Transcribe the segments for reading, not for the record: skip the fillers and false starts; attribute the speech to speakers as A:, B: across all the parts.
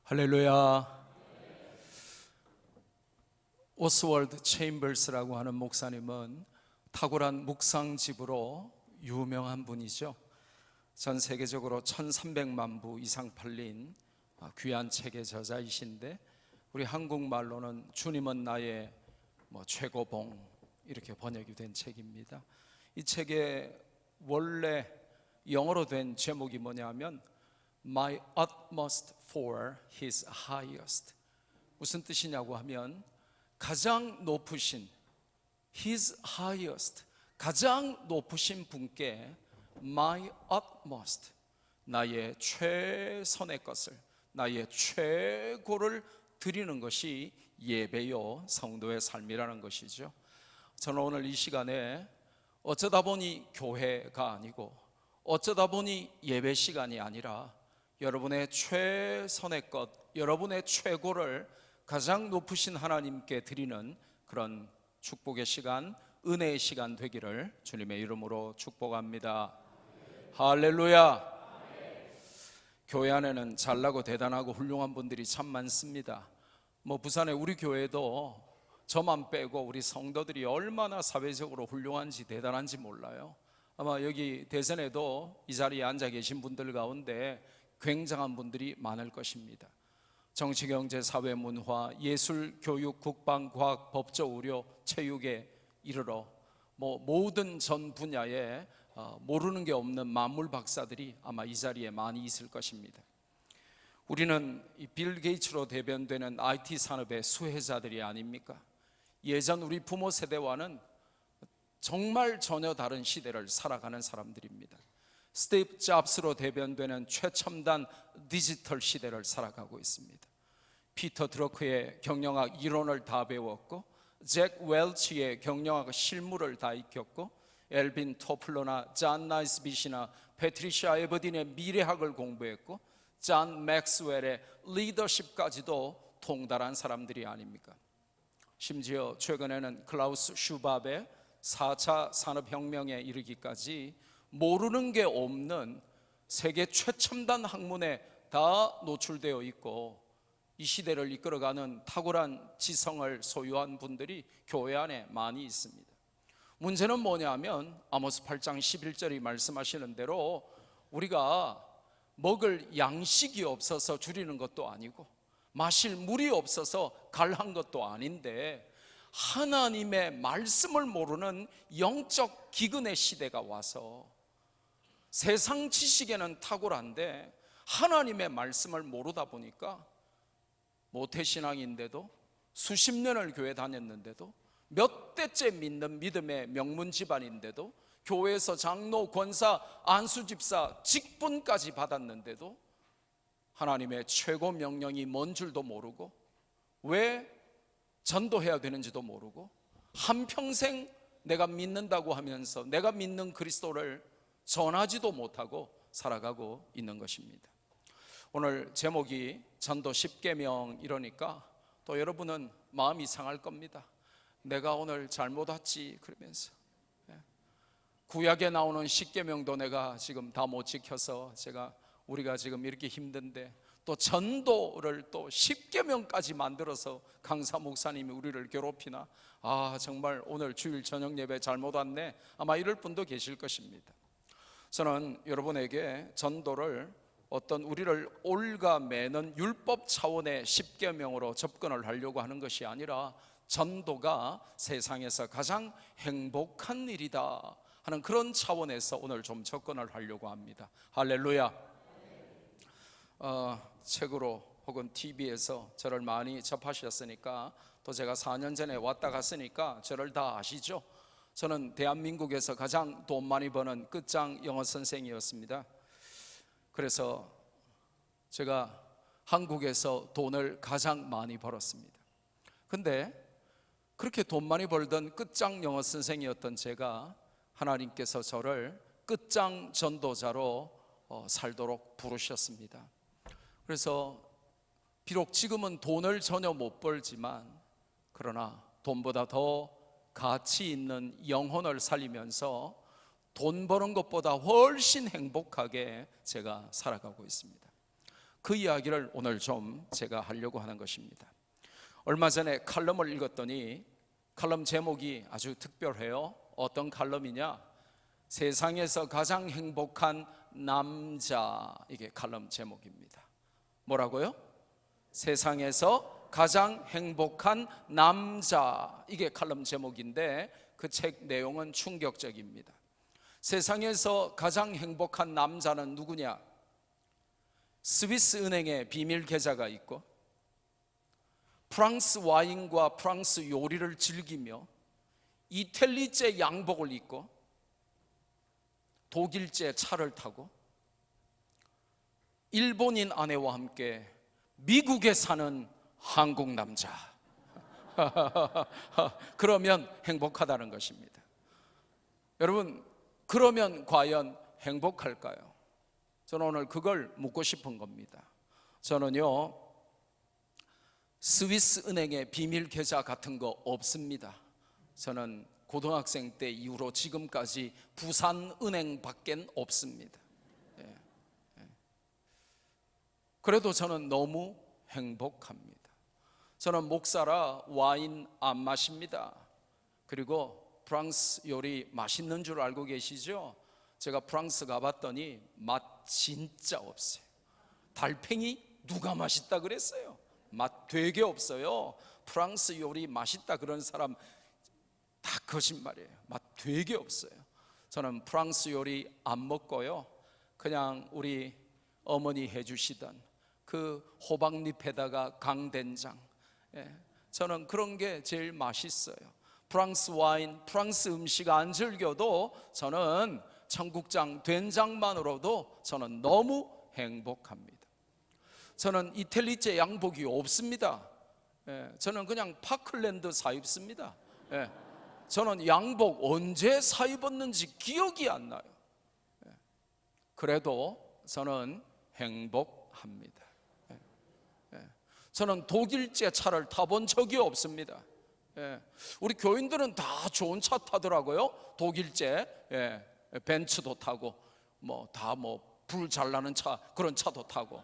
A: 할렐루야. 오스월드 체인벌스라고 하는 목사님은 탁월한 묵상집으로 유명한 분이죠. 전 세계적으로 1300만 부 이상 팔린 귀한 책의 저자이신데, 우리 한국말로는 주님은 나의 최고봉, 이렇게 번역이 된 책입니다. 이 책의 원래 영어로 된 제목이 뭐냐면 My utmost for his highest. 무슨 뜻이냐고 하면 가장 높으신 his highest, 가장 높으신 분께 my utmost, 나의 최선의 것을, 나의 최고를 드리는 것이 예배요 성도의 삶이라는 것이죠. 저는 오늘 이 시간에 어쩌다 보니 교회가 아니고 어쩌다 보니 예배 시간이 아니라 여러분의 최선의 것, 여러분의 최고를 가장 높으신 하나님께 드리는 그런 축복의 시간, 은혜의 시간 되기를 주님의 이름으로 축복합니다. 할렐루야. 교회 안에는 잘나고 대단하고 훌륭한 분들이 참 많습니다. 부산에 우리 교회도 저만 빼고 우리 성도들이 얼마나 사회적으로 훌륭한지 대단한지 몰라요. 아마 여기 대전에도 이 자리에 앉아 계신 분들 가운데 굉장한 분들이 많을 것입니다. 정치, 경제, 사회, 문화, 예술, 교육, 국방, 과학, 법조, 의료, 체육에 이르러 모든 전 분야에 모르는 게 없는 만물 박사들이 아마 이 자리에 많이 있을 것입니다. 우리는 빌 게이츠로 대변되는 IT 산업의 수혜자들이 아닙니까? 예전 우리 부모 세대와는 정말 전혀 다른 시대를 살아가는 사람들입니다. 스티브 잡스로 대변되는 최첨단 디지털 시대를 살아가고 있습니다. 피터 드러크의 경영학 이론을 다 배웠고, 잭 웰치의 경영학 실무를 다 익혔고, 엘빈 토플러나 존 나이스빗이나 패트리샤 에버딘의 미래학을 공부했고, 존 맥스웰의 리더십까지도 통달한 사람들이 아닙니까? 심지어 최근에는 클라우스 슈밥의 4차 산업혁명에 이르기까지 모르는 게 없는 세계 최첨단 학문에 다 노출되어 있고, 이 시대를 이끌어가는 탁월한 지성을 소유한 분들이 교회 안에 많이 있습니다. 문제는 뭐냐면 아모스 8장 11절이 말씀하시는 대로 우리가 먹을 양식이 없어서 줄이는 것도 아니고 마실 물이 없어서 갈한 것도 아닌데, 하나님의 말씀을 모르는 영적 기근의 시대가 와서 세상 지식에는 탁월한데 하나님의 말씀을 모르다 보니까 모태신앙인데도 수십 년을 교회 다녔는데도 몇 대째 믿는 믿음의 명문 집안인데도 교회에서 장로, 권사, 안수집사 직분까지 받았는데도 하나님의 최고 명령이 뭔 줄도 모르고 왜 전도해야 되는지도 모르고 한평생 내가 믿는다고 하면서 내가 믿는 그리스도를 전하지도 못하고 살아가고 있는 것입니다. 오늘 제목이 전도 10계명 이러니까 또 여러분은 마음이 상할 겁니다. 내가 오늘 잘못 왔지 그러면서 구약에 나오는 10계명도 내가 지금 다 못 지켜서 우리가 지금 이렇게 힘든데 또 전도를 또 10계명까지 만들어서 강사 목사님이 우리를 괴롭히나, 정말 오늘 주일 저녁 예배 잘못 왔네, 아마 이럴 분도 계실 것입니다. 저는 여러분에게 전도를 어떤 우리를 올가매는 율법 차원의 10계명으로 접근을 하려고 하는 것이 아니라 전도가 세상에서 가장 행복한 일이다 하는 그런 차원에서 오늘 좀 접근을 하려고 합니다. 할렐루야. 책으로 혹은 TV에서 저를 많이 접하셨으니까, 또 제가 4년 전에 왔다 갔으니까 저를 다 아시죠? 저는 대한민국에서 가장 돈 많이 버는 끝장 영어 선생이었습니다. 그래서 제가 한국에서 돈을 가장 많이 벌었습니다. 근데 그렇게 돈 많이 벌던 끝장 영어 선생이었던 제가 하나님께서 저를 끝장 전도자로 살도록 부르셨습니다. 그래서 비록 지금은 돈을 전혀 못 벌지만, 그러나 돈보다 더 가치 있는 영혼을 살리면서 돈 버는 것보다 훨씬 행복하게 제가 살아가고 있습니다. 그 이야기를 오늘 좀 제가 하려고 하는 것입니다. 얼마 전에 칼럼을 읽었더니 칼럼 제목이 아주 특별해요. 어떤 칼럼이냐? 세상에서 가장 행복한 남자, 이게 칼럼 제목입니다. 뭐라고요? 세상에서 가장 행복한 남자, 이게 칼럼 제목인데 그 책 내용은 충격적입니다. 세상에서 가장 행복한 남자는 누구냐? 스위스 은행에 비밀 계좌가 있고 프랑스 와인과 프랑스 요리를 즐기며 이탈리제 양복을 입고 독일제 차를 타고 일본인 아내와 함께 미국에 사는 한국 남자. 그러면 행복하다는 것입니다. 여러분, 그러면 과연 행복할까요? 저는 오늘 그걸 묻고 싶은 겁니다. 저는요, 스위스 은행의 비밀 계좌 같은 거 없습니다. 저는 고등학생 때 이후로 지금까지 부산은행밖에 없습니다. 그래도 저는 너무 행복합니다. 저는 목사라 와인 안 마십니다. 그리고 프랑스 요리 맛있는 줄 알고 계시죠? 제가 프랑스 가봤더니 맛 진짜 없어요. 달팽이 누가 맛있다 그랬어요? 맛 되게 없어요. 프랑스 요리 맛있다 그런 사람 다 거짓말이에요. 맛 되게 없어요. 저는 프랑스 요리 안 먹고요, 그냥 우리 어머니 해주시던 그 호박잎에다가 강된장, 저는 그런 게 제일 맛있어요. 프랑스 와인, 프랑스 음식 안 즐겨도 저는 청국장, 된장만으로도 저는 너무 행복합니다. 저는 이탈리제 양복이 없습니다. 저는 그냥 파클랜드 사 입습니다. 저는 양복 언제 사 입었는지 기억이 안 나요. 그래도 저는 행복합니다. 저는 독일제 차를 타본 적이 없습니다. 우리 교인들은 다 좋은 차 타더라고요. 독일제, 벤츠도 타고 뭐 다 뭐 불 잘 나는 차, 그런 차도 타고,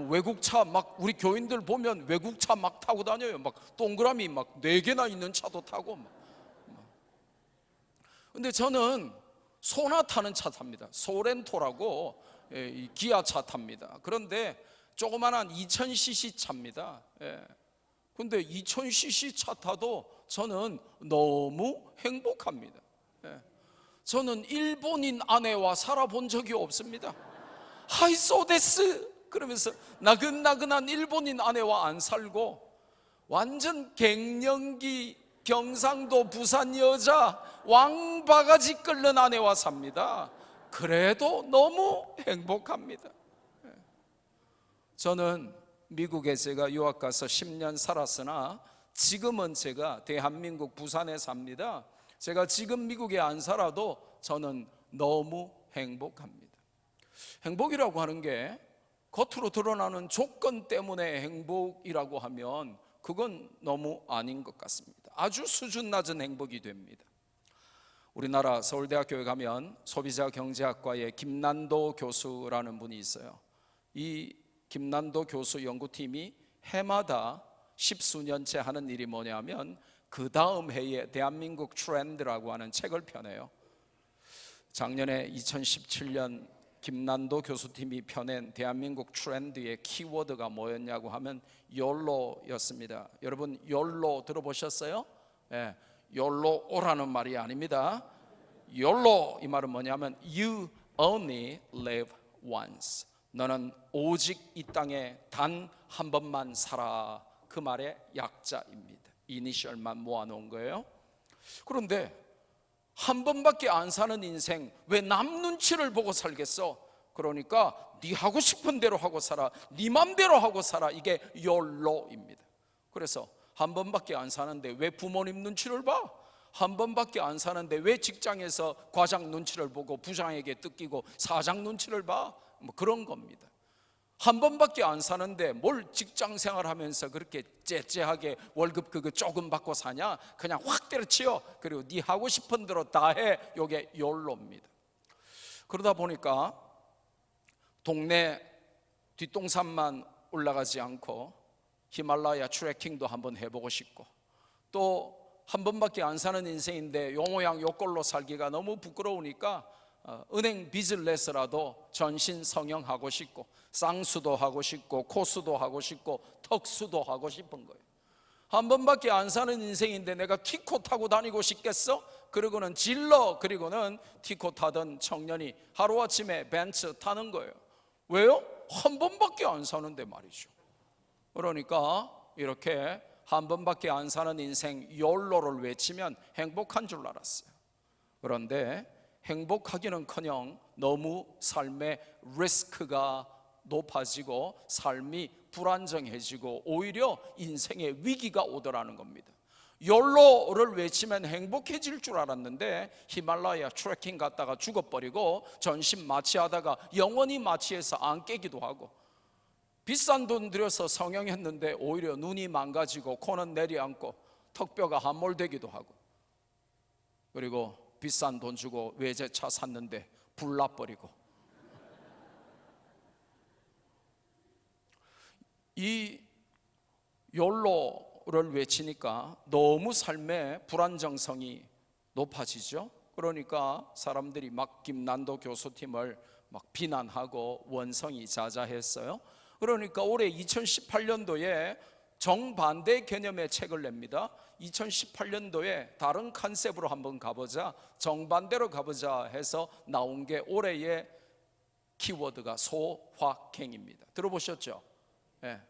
A: 외국 차 막 우리 교인들 보면 외국 차 막 타고 다녀요. 막 동그라미 막 4개나 있는 차도 타고 막. 근데 저는 소나 타는 차 탑니다. 소렌토라고 기아 차 탑니다. 그런데 조그만한 2000cc 차입니다. 근데 2000cc 차 타도 저는 너무 행복합니다. 저는 일본인 아내와 살아본 적이 없습니다. 하이소데스 그러면서 나긋나긋한 일본인 아내와 안 살고 완전 갱년기 경상도 부산 여자 왕바가지 끓는 아내와 삽니다. 그래도 너무 행복합니다. 저는 미국에 제가 유학 가서 10년 살았으나 지금은 제가 대한민국 부산에 삽니다. 제가 지금 미국에 안 살아도 저는 너무 행복합니다. 행복이라고 하는 게 겉으로 드러나는 조건 때문에 행복이라고 하면 그건 너무 아닌 것 같습니다. 아주 수준 낮은 행복이 됩니다. 우리나라 서울대학교에 가면 소비자경제학과의 김난도 교수라는 분이 있어요. 이 김난도 교수 연구팀이 해마다 10수년째 하는 일이 뭐냐면 그 다음 해에 대한민국 트렌드라고 하는 책을 펴내요. 작년에 2017년 김난도 교수팀이 펴낸 대한민국 트렌드의 키워드가 뭐였냐고 하면 YOLO였습니다. 여러분 YOLO 들어보셨어요? YOLO라는 말이 아닙니다. YOLO 이 말은 뭐냐면 You only live once. 너는 오직 이 땅에 단 한 번만 살아. 그 말의 약자입니다. 이니셜만 모아놓은 거예요. 그런데 한 번밖에 안 사는 인생 왜 남 눈치를 보고 살겠어? 그러니까 네 하고 싶은 대로 하고 살아, 네 맘대로 하고 살아. 이게 YOLO입니다. 그래서 한 번밖에 안 사는데 왜 부모님 눈치를 봐? 한 번밖에 안 사는데 왜 직장에서 과장 눈치를 보고 부장에게 뜯기고 사장 눈치를 봐? 뭐 그런 겁니다. 한 번밖에 안 사는데 뭘 직장 생활하면서 그렇게 째째하게 월급 그거 조금 받고 사냐? 그냥 확 때려치워. 그리고 네 하고 싶은 대로 다 해. 이게 YOLO입니다. 그러다 보니까 동네 뒷동산만 올라가지 않고 히말라야 트레킹도 한번 해보고 싶고, 또 한 번밖에 안 사는 인생인데 요 모양 요 꼴로 살기가 너무 부끄러우니까 은행 비즈니스라도 전신 성형하고 싶고, 쌍수도 하고 싶고, 코수도 하고 싶고, 턱수도 하고 싶은 거예요. 한 번밖에 안 사는 인생인데 내가 티코 타고 다니고 싶겠어? 그리고는 그리고는 티코 타던 청년이 하루아침에 벤츠 타는 거예요. 왜요? 한 번밖에 안 사는데 말이죠. 그러니까 이렇게 한 번밖에 안 사는 인생 욜로를 외치면 행복한 줄 알았어요. 그런데 행복하기는커녕 너무 삶의 리스크가 높아지고 삶이 불안정해지고 오히려 인생의 위기가 오더라는 겁니다. 욜로를 외치면 행복해질 줄 알았는데 히말라야 트레킹 갔다가 죽어버리고 전신 마취하다가 영원히 마취해서 안 깨기도 하고, 비싼 돈 들여서 성형했는데 오히려 눈이 망가지고 코는 내리앉고 턱뼈가 함몰되기도 하고, 그리고 비싼 돈 주고 외제차 샀는데 불나버리고. 이 욜로를 외치니까 너무 삶의 불안정성이 높아지죠. 그러니까 사람들이 막 김난도 교수팀을 막 비난하고 원성이 자자했어요. 그러니까 올해 2018년도에 정반대 개념의 책을 냅니다. 2018년도에 다른 컨셉으로 한번 가보자, 정반대로 가보자 해서 나온 게 올해의 키워드가 소확행입니다. 들어보셨죠? 네.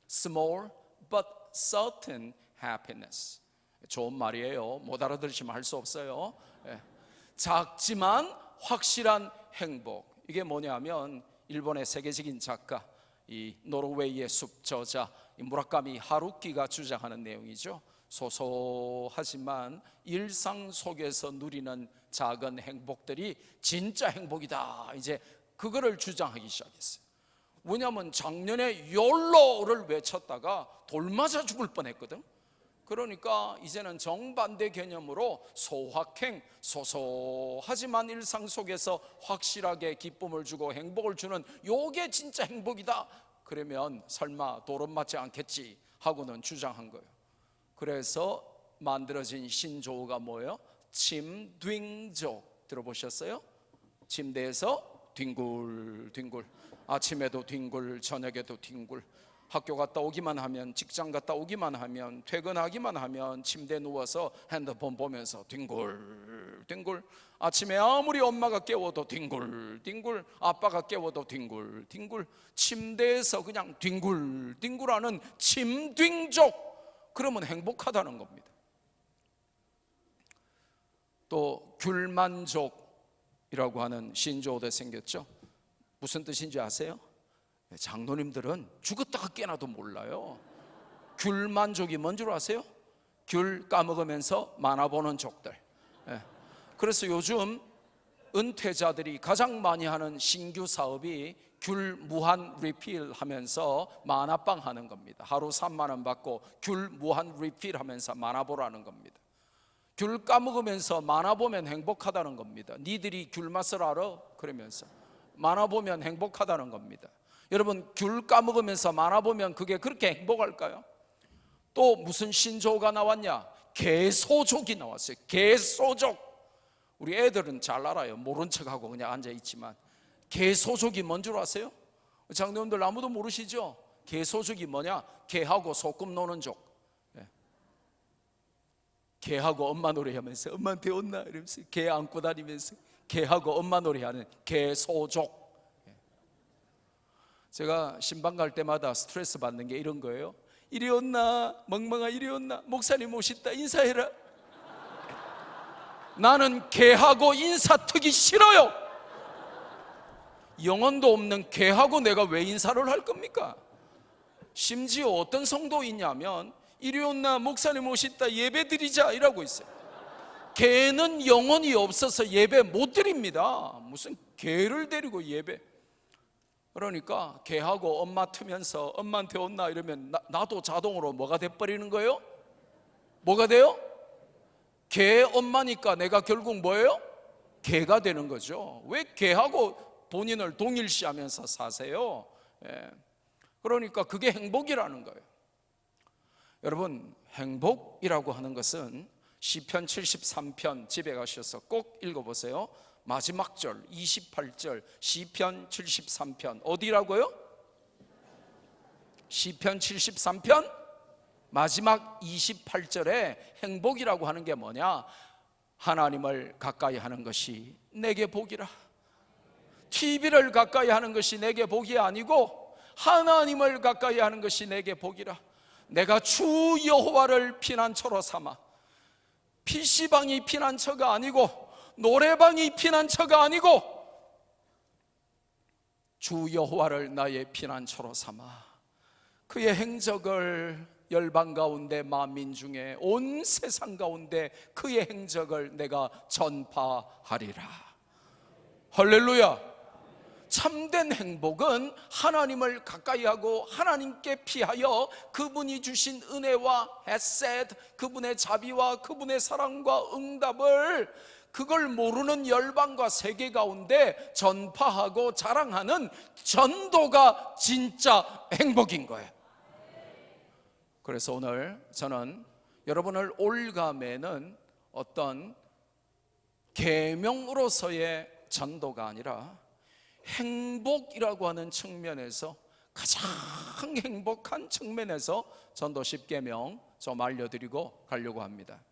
A: Small but certain happiness. 좋은 말이에요. 못 알아들으시면 할 수 없어요. 네. 작지만 확실한 행복. 이게 뭐냐면 일본의 세계적인 작가, 이 노르웨이의 숲 저자 무라카미 하루키가 주장하는 내용이죠. 소소하지만 일상 속에서 누리는 작은 행복들이 진짜 행복이다. 이제 그거를 주장하기 시작했어요. 왜냐하면 작년에 욜로를 외쳤다가 돌 맞아 죽을 뻔했거든. 그러니까 이제는 정반대 개념으로 소확행, 소소하지만 일상 속에서 확실하게 기쁨을 주고 행복을 주는 요게 진짜 행복이다. 그러면 설마 돌은 맞지 않겠지 하고는 주장한 거예요. 그래서 만들어진 신조어가 뭐예요? 침뒹족. 들어보셨어요? 침대에서 뒹굴뒹굴, 아침에도 뒹굴, 저녁에도 뒹굴, 학교 갔다 오기만 하면, 직장 갔다 오기만 하면, 퇴근하기만 하면 침대에 누워서 핸드폰 보면서 뒹굴뒹굴, 아침에 아무리 엄마가 깨워도 뒹굴뒹굴, 아빠가 깨워도 뒹굴뒹굴, 침대에서 그냥 뒹굴뒹굴하는 침뒹족. 그러면 행복하다는 겁니다. 또 귤만족이라고 하는 신조어도 생겼죠. 무슨 뜻인지 아세요? 장로님들은 죽었다가 깨나도 몰라요. 귤만족이 뭔 줄 아세요? 귤 까먹으면서 만화 보는 족들. 그래서 요즘 은퇴자들이 가장 많이 하는 신규 사업이 귤 무한 리필 하면서 만화방 하는 겁니다. 하루 3만 원 받고 귤 무한 리필 하면서 만화 보라는 겁니다. 귤 까먹으면서 만화 보면 행복하다는 겁니다. 니들이 귤 맛을 알아? 그러면서 만화 보면 행복하다는 겁니다. 여러분, 귤 까먹으면서 만화 보면 그게 그렇게 행복할까요? 또 무슨 신조어가 나왔냐? 개소족이 나왔어요. 개소족. 우리 애들은 잘 알아요. 모른 척하고 그냥 앉아있지만 개소족이 뭔 줄 아세요? 장로님들 아무도 모르시죠? 개소족이 뭐냐? 개하고 소꿉 노는 족. 개하고 엄마 노래하면서 엄마한테 온나 이러면서 개 안고 다니면서 개하고 엄마 노래하는 개소족. 제가 신방 갈 때마다 스트레스 받는 게 이런 거예요. 이리 온나, 멍멍아 이리 온나, 목사님 오셨다 인사해라. 나는 개하고 인사 트기 싫어요. 영혼도 없는 개하고 내가 왜 인사를 할 겁니까? 심지어 어떤 성도 있냐면 이리 온나, 목사님 오셨다, 예배 드리자 이라고 있어요. 개는 영혼이 없어서 예배 못 드립니다. 무슨 개를 데리고 예배. 그러니까 개하고 엄마 트면서 엄마한테 온나 이러면 나도 자동으로 뭐가 돼버리는 거예요? 뭐가 돼요? 개 엄마니까 내가 결국 뭐예요? 개가 되는 거죠. 왜 개하고 본인을 동일시하면서 사세요. 예. 그러니까 그게 행복이라는 거예요. 여러분, 행복이라고 하는 것은 시편 73편 집에 가셔서 꼭 읽어보세요. 마지막 절 28절 시편 73편 어디라고요? 시편 73편 마지막 28절에 행복이라고 하는 게 뭐냐? 하나님을 가까이 하는 것이 내게 복이라. TV를 가까이 하는 것이 내게 복이 아니고 하나님을 가까이 하는 것이 내게 복이라. 내가 주 여호와를 피난처로 삼아, PC방이 피난처가 아니고 노래방이 피난처가 아니고 주 여호와를 나의 피난처로 삼아 그의 행적을 열방 가운데 만민 중에 온 세상 가운데 그의 행적을 내가 전파하리라. 할렐루야. 참된 행복은 하나님을 가까이 하고 하나님께 피하여 그분이 주신 은혜와 헤셋, 그분의 자비와 그분의 사랑과 응답을 그걸 모르는 열방과 세계 가운데 전파하고 자랑하는 전도가 진짜 행복인 거예요. 그래서 오늘 저는 여러분을 올가매는 어떤 계명으로서의 전도가 아니라 행복이라고 하는 측면에서 가장 행복한 측면에서 전도 10계명 좀 알려드리고 가려고 합니다.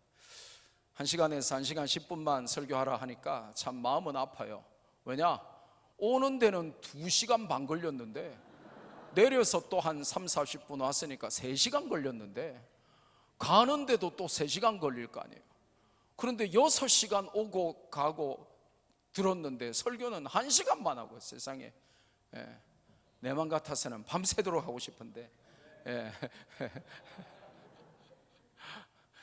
A: 1시간에서 1시간 10분만 설교하라 하니까 참 마음은 아파요. 왜냐? 오는 데는 2시간 반 걸렸는데 내려서 또 한 3, 40분 왔으니까 3시간 걸렸는데 가는데도 또 3시간 걸릴 거 아니에요. 그런데 6시간 오고 가고 들었는데 설교는 1시간만 하고 세상에. 예. 내 맘 같아서는 밤새도록 하고 싶은데 예.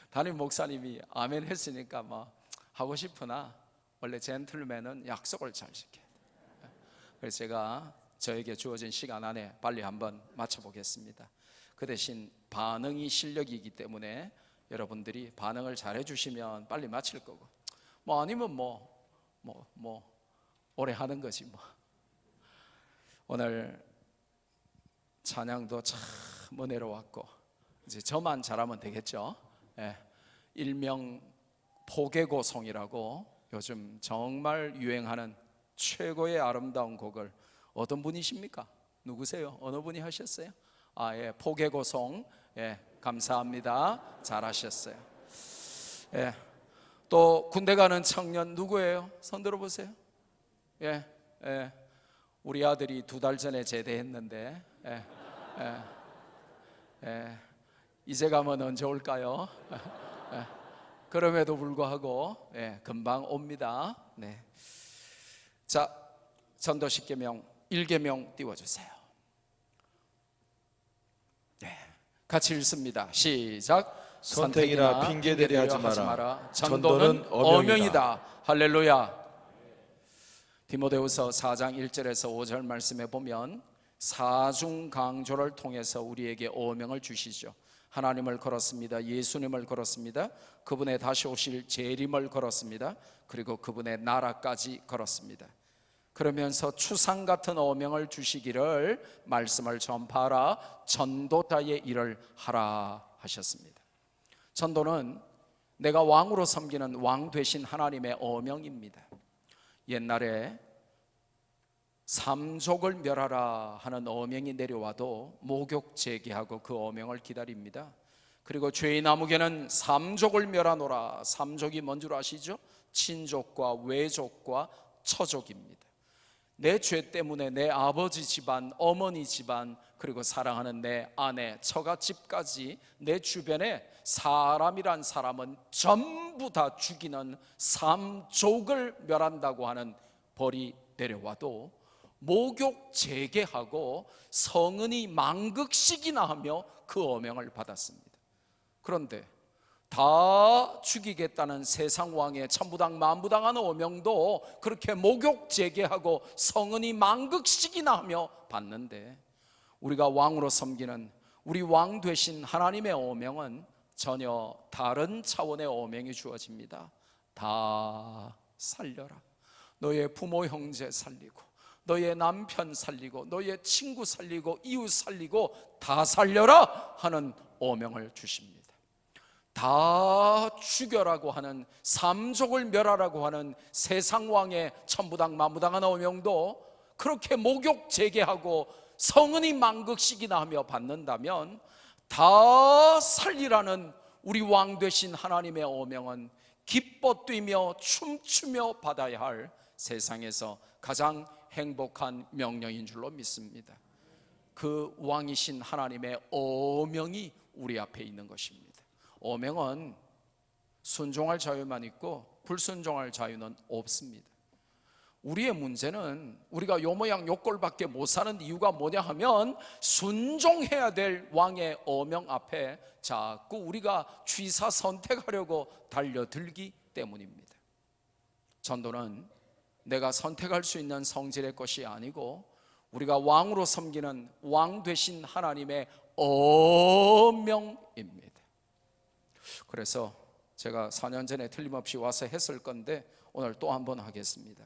A: 담임 목사님이 아멘 했으니까 뭐 하고 싶으나 원래 젠틀맨은 약속을 잘 지켜야 돼요. 그래서 제가 저에게 주어진 시간 안에 빨리 한번 맞춰보겠습니다. 그 대신 반응이 실력이기 때문에 여러분들이 반응을 잘 해주시면 빨리 마칠 거고 뭐 아니면 오래 하는 거지 뭐. 오늘 찬양도 참 은혜로웠고 이제 저만 잘하면 되겠죠. 예. 일명 포개고송이라고 요즘 정말 유행하는 최고의 아름다운 곡을 어떤 분이십니까? 누구세요? 어느 분이 하셨어요? 예, 포개고송. 예, 감사합니다. 잘하셨어요. 예. 또 군대 가는 청년 누구예요? 손 들어보세요. 예, 예. 우리 아들이 2달 전에 제대했는데 예, 예, 예. 이제 가면 언제 올까요? 예. 그럼에도 불구하고 예, 금방 옵니다. 네. 자, 전도 10계명 1계명 띄워주세요. 네, 같이 읽습니다. 시작.
B: 선택이나 핑계대려 하지 마라.
A: 전도는 어명이다. 할렐루야. 디모데후서 4장 1절에서 5절 말씀에 보면 사중 강조를 통해서 우리에게 어명을 주시죠. 하나님을 걸었습니다. 예수님을 걸었습니다. 그분의 다시 오실 재림을 걸었습니다. 그리고 그분의 나라까지 걸었습니다. 그러면서 추상 같은 어명을 주시기를 말씀을 전파하라, 전도자의 일을 하라 하셨습니다. 전도는 내가 왕으로 섬기는 왕 되신 하나님의 어명입니다. 옛날에 삼족을 멸하라 하는 어명이 내려와도 목욕 제기하고 그 어명을 기다립니다. 그리고 죄의 나무개는 삼족을 멸하노라. 삼족이 뭔 줄 아시죠? 친족과 외족과 처족입니다. 내 죄 때문에 내 아버지 집안, 어머니 집안, 그리고 사랑하는 내 아내, 처갓집까지 내 주변에 사람이란 사람은 전부 다 죽이는 삼족을 멸한다고 하는 벌이 내려와도 목욕 재개하고 성은이 망극식이나 하며 그 어명을 받았습니다. 그런데 다 죽이겠다는 세상 왕의 천부당 만부당한 어명도 그렇게 목욕 재개하고 성은이 망극식이나 하며 받는데 우리가 왕으로 섬기는 우리 왕 되신 하나님의 어명은 전혀 다른 차원의 어명이 주어집니다. 다 살려라. 너의 부모 형제 살리고 너의 남편 살리고 너의 친구 살리고 이웃 살리고 다 살려라 하는 오명을 주십니다. 다 죽여라고 하는, 삼족을 멸하라고 하는 세상왕의 천부당 만부당한 오명도 그렇게 목욕 재개하고 성은이 만극식이나 하며 받는다면 다 살리라는 우리 왕 되신 하나님의 오명은 기뻐 뛰며 춤추며 받아야 할 세상에서 가장 행복한 명령인 줄로 믿습니다. 그 왕이신 하나님의 오명이 우리 앞에 있는 것입니다. 오명은 순종할 자유만 있고 불순종할 자유는 없습니다. 우리의 문제는 우리가 요 모양 요 꼴밖에 못 사는 이유가 뭐냐 하면 순종해야 될 왕의 오명 앞에 자꾸 우리가 취사 선택하려고 달려들기 때문입니다. 전도는 내가 선택할 수 있는 성질의 것이 아니고 우리가 왕으로 섬기는 왕 되신 하나님의 오명입니다. 그래서 제가 4년 전에 틀림없이 와서 했을 건데 오늘 또 한 번 하겠습니다.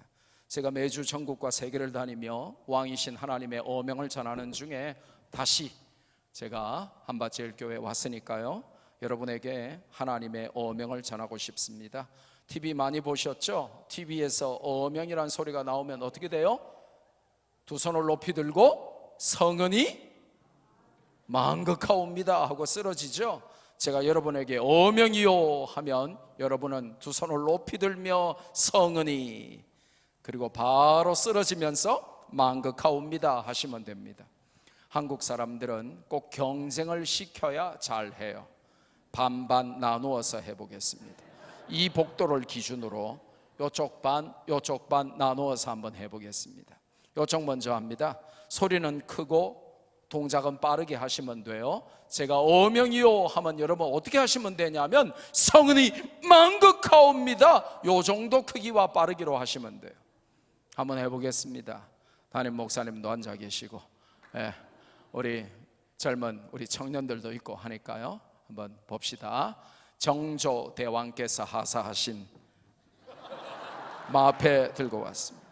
A: 제가 매주 전국과 세계를 다니며 왕이신 하나님의 오명을 전하는 중에 다시 제가 한밭제일교회에 왔으니까요, 여러분에게 하나님의 오명을 전하고 싶습니다. TV 많이 보셨죠? TV에서 오명이란 소리가 나오면 어떻게 돼요? 두 손을 높이 들고 성은이 만극하옵니다 하고 쓰러지죠. 제가 여러분에게 오명이요 하면 여러분은 두 손을 높이 들며 성은이, 그리고 바로 쓰러지면서 만극하옵니다 하시면 됩니다. 한국 사람들은 꼭 경쟁을 시켜야 잘해요. 반반 나누어서 해보겠습니다. 이 복도를 기준으로 요쪽 반 나누어서 한번 해보겠습니다. 요쪽 먼저 합니다. 소리는 크고 동작은 빠르게 하시면 돼요. 제가 오명이요 하면 여러분 어떻게 하시면 되냐면 성은이 만극하옵니다, 요 정도 크기와 빠르기로 하시면 돼요. 한번 해보겠습니다. 담임 목사님도 앉아 계시고, 우리 젊은 우리 청년들도 있고 하니까요, 한번 봅시다. 정조 대왕께서 하사하신 마패 들고 왔습니다.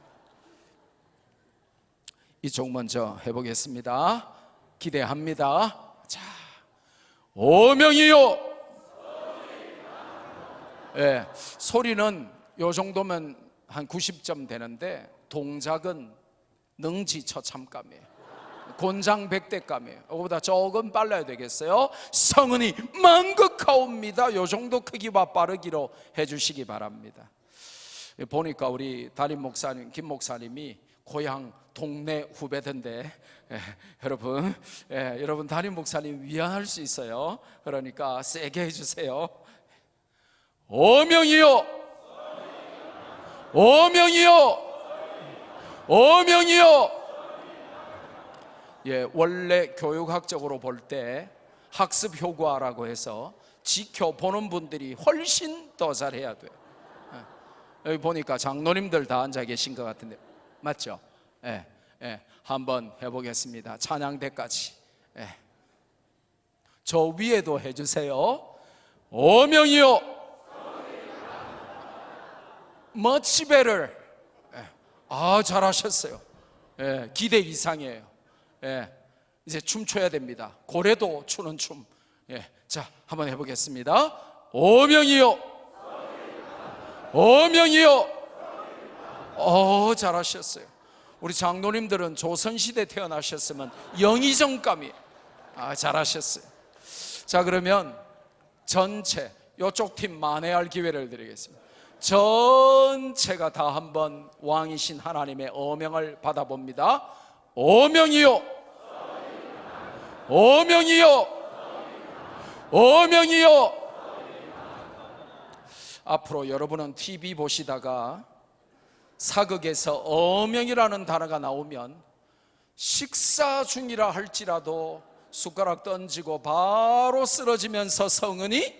A: 이쪽 먼저 해보겠습니다. 기대합니다. 자, 오명이요. 소리는 요 정도면 한 90점 되는데 동작은 능지처참감이에요. 곤장백대감이에요. 이거보다 조금 빨라야 되겠어요. 성은이 만극하옵니다, 요 정도 크기와 빠르기로 해주시기 바랍니다. 보니까 우리 담임 목사님 김 목사님이 고향 동네 후배던데, 여러분 담임 목사님 위안할 수 있어요. 그러니까 세게 해주세요. 오명이요, 오명이요, 오명이요. 원래 교육학적으로 볼 때 학습 효과라고 해서 지켜보는 분들이 훨씬 더 잘해야 돼요. 여기 보니까 장로님들 다 앉아 계신 것 같은데 맞죠? 한번 해보겠습니다. 찬양대까지. 저 위에도 해주세요. 오명이요, much better. 잘하셨어요. 기대 이상이에요. 이제 춤춰야 됩니다. 고래도 추는 춤. 자, 한번 해보겠습니다. 오명이요, 오명이요. 잘하셨어요. 우리 장로님들은 조선시대 태어나셨으면 영의정감이. 잘하셨어요. 자, 그러면 전체 이쪽 팀 만회할 기회를 드리겠습니다. 전체가 다 한번 왕이신 하나님의 오명을 받아봅니다. 오명이요, 오명이요, 오명이요. 앞으로 여러분은 TV 보시다가 사극에서 어명이라는 단어가 나오면 식사 중이라 할지라도 숟가락 던지고 바로 쓰러지면서 성은이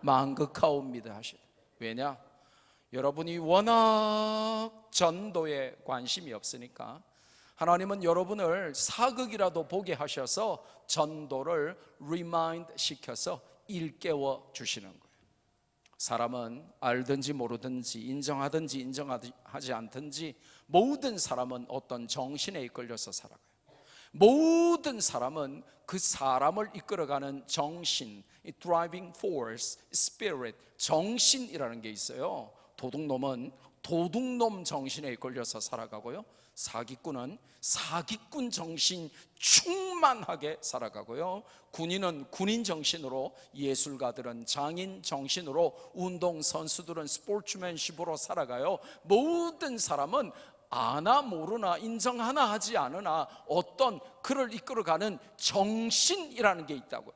A: 만극하옵니다 하시죠. 왜냐? 여러분이 워낙 전도에 관심이 없으니까 하나님은 여러분을 사극이라도 보게 하셔서 전도를 리마인드 시켜서 일깨워 주시는 거예요. 사람은 알든지 모르든지 인정하든지 인정하지 않든지 모든 사람은 어떤 정신에 이끌려서 살아가요. 모든 사람은 그 사람을 이끌어가는 정신, 이 driving force, spirit, 정신이라는 게 있어요. 도둑놈은 도둑놈 정신에 이끌려서 살아가고요, 사기꾼은 사기꾼 정신 충만하게 살아가고요, 군인은 군인 정신으로, 예술가들은 장인 정신으로, 운동선수들은 스포츠맨십으로 살아가요. 모든 사람은 아나 모르나 인정하나 하지 않으나 어떤 그를 이끌어가는 정신이라는 게 있다고요.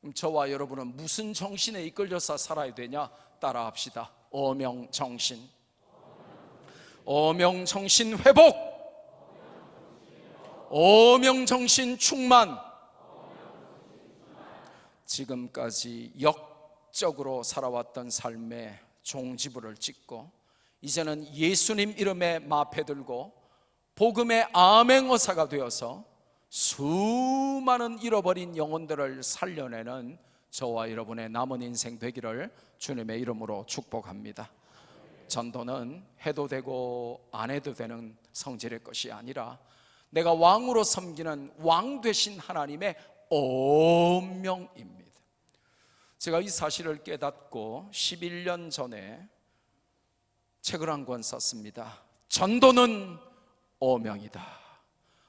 A: 그럼 저와 여러분은 무슨 정신에 이끌려서 살아야 되냐? 따라합시다. 어명정신. 어명정신 회복, 어명정신 충만. 지금까지 역적으로 살아왔던 삶의 종지부를 찍고 이제는 예수님 이름에 마패 들고 복음의 아멘어사가 되어서 수많은 잃어버린 영혼들을 살려내는 저와 여러분의 남은 인생 되기를 주님의 이름으로 축복합니다. 전도는 해도 되고 안 해도 되는 성질의 것이 아니라 내가 왕으로 섬기는 왕 되신 하나님의 어명입니다. 제가 이 사실을 깨닫고 11년 전에 책을 한 권 썼습니다. 전도는 어명이다.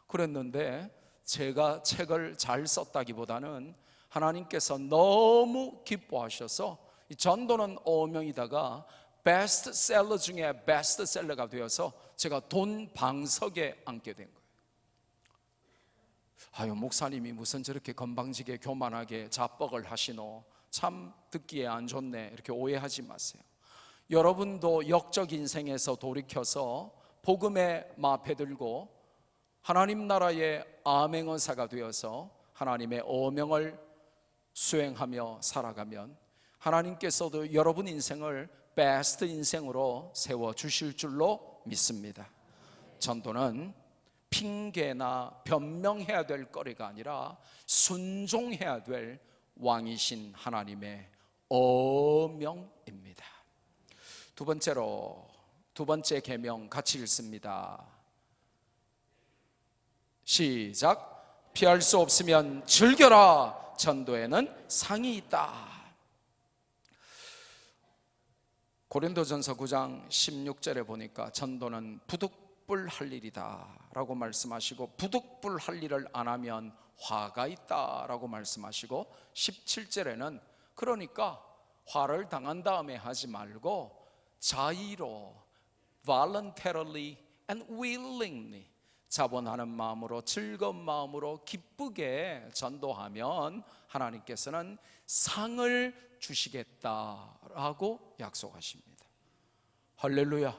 A: 그랬는데 제가 책을 잘 썼다기보다는 하나님께서 너무 기뻐하셔서 이 전도는 어명이다가 베스트셀러 중에 베스트셀러가 되어서 제가 돈 방석에 앉게 된 거예요. 아유, 목사님이 무슨 저렇게 건방지게 교만하게 자뻑을 하시노, 참 듣기에 안 좋네, 이렇게 오해하지 마세요. 여러분도 역적 인생에서 돌이켜서 복음의 마패 들고 하나님 나라의 아멘언사가 되어서 하나님의 어명을 수행하며 살아가면 하나님께서도 여러분 인생을 베스트 인생으로 세워주실 줄로 믿습니다. 전도는 핑계나 변명해야 될 거리가 아니라 순종해야 될 왕이신 하나님의 어명입니다. 두 번째로, 두 번째 계명 같이 읽습니다. 시작. 피할 수 없으면 즐겨라. 전도에는 상이 있다. 고린도전서 9장 16절에 보니까 전도는 부득불 할 일이다 라고 말씀하시고, 부득불 할 일을 안 하면 화가 있다 라고 말씀하시고, 17절에는 그러니까 화를 당한 다음에 하지 말고 자의로, voluntarily and willingly, 자본하는 마음으로, 즐거운 마음으로 기쁘게 전도하면 하나님께서는 상을 주시겠다라고 약속하십니다. 할렐루야.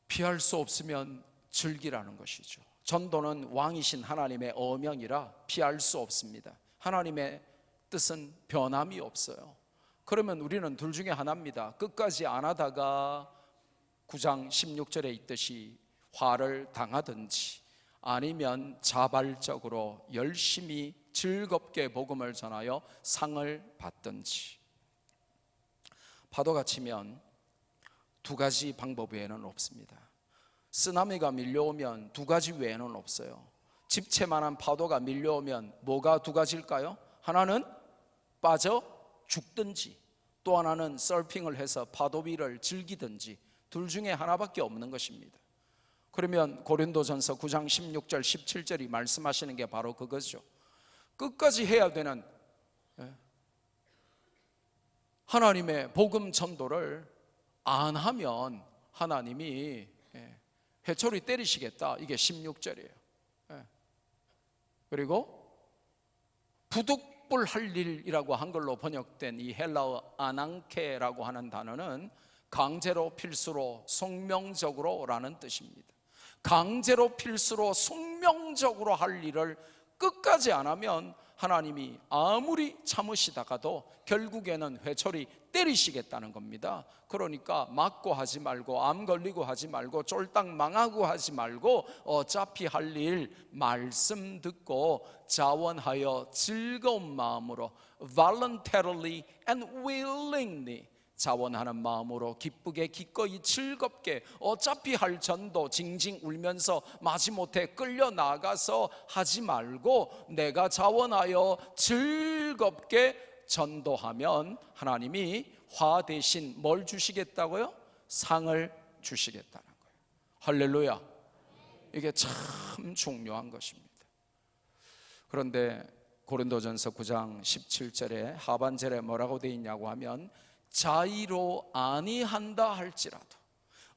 A: 피할 수 없으면 즐기라는 것이죠. 전도는 왕이신 하나님의 어명이라 피할 수 없습니다. 하나님의 뜻은 변함이 없어요. 그러면 우리는 둘 중에 하나입니다. 끝까지 안 하다가 9장 16절에 있듯이 화를 당하든지, 아니면 자발적으로 열심히 즐겁게 복음을 전하여 상을 받든지. 파도가 치면 두 가지 방법 외에는 없습니다. 쓰나미가 밀려오면 두 가지 외에는 없어요. 집채만한 파도가 밀려오면 뭐가 두 가지일까요? 하나는 빠져 죽든지, 또 하나는 서핑을 해서 파도 위를 즐기든지, 둘 중에 하나밖에 없는 것입니다. 그러면 고린도전서 9장 16절 17절이 말씀하시는 게 바로 그거죠. 끝까지 해야 되는 하나님의 복음 전도를 안 하면 하나님이 회초리 때리시겠다, 이게 16절이에요. 그리고 부득불 할 일이라고 한글로 번역된 이 헬라어 아낭케라고 하는 단어는 강제로 필수로 속명적으로 라는 뜻입니다. 강제로 필수로 속명적으로 할 일을 끝까지 안 하면 하나님이 아무리 참으시다가도 결국에는 회초리 때리시겠다는 겁니다. 그러니까 맞고 하지 말고, 암 걸리고 하지 말고, 쫄딱 망하고 하지 말고, 어차피 할 일 말씀 듣고 자원하여 즐거운 마음으로 voluntarily and willingly, 자원하는 마음으로 기쁘게 기꺼이 즐겁게, 어차피 할 전도 징징 울면서 마지못해 끌려나가서 하지 말고 내가 자원하여 즐겁게 전도하면 하나님이 화 대신 뭘 주시겠다고요? 상을 주시겠다는 거예요. 할렐루야. 이게 참 중요한 것입니다. 그런데 고린도전서 9장 17절에 하반절에 뭐라고 되어 있냐고 하면, 자의로 아니한다 할지라도,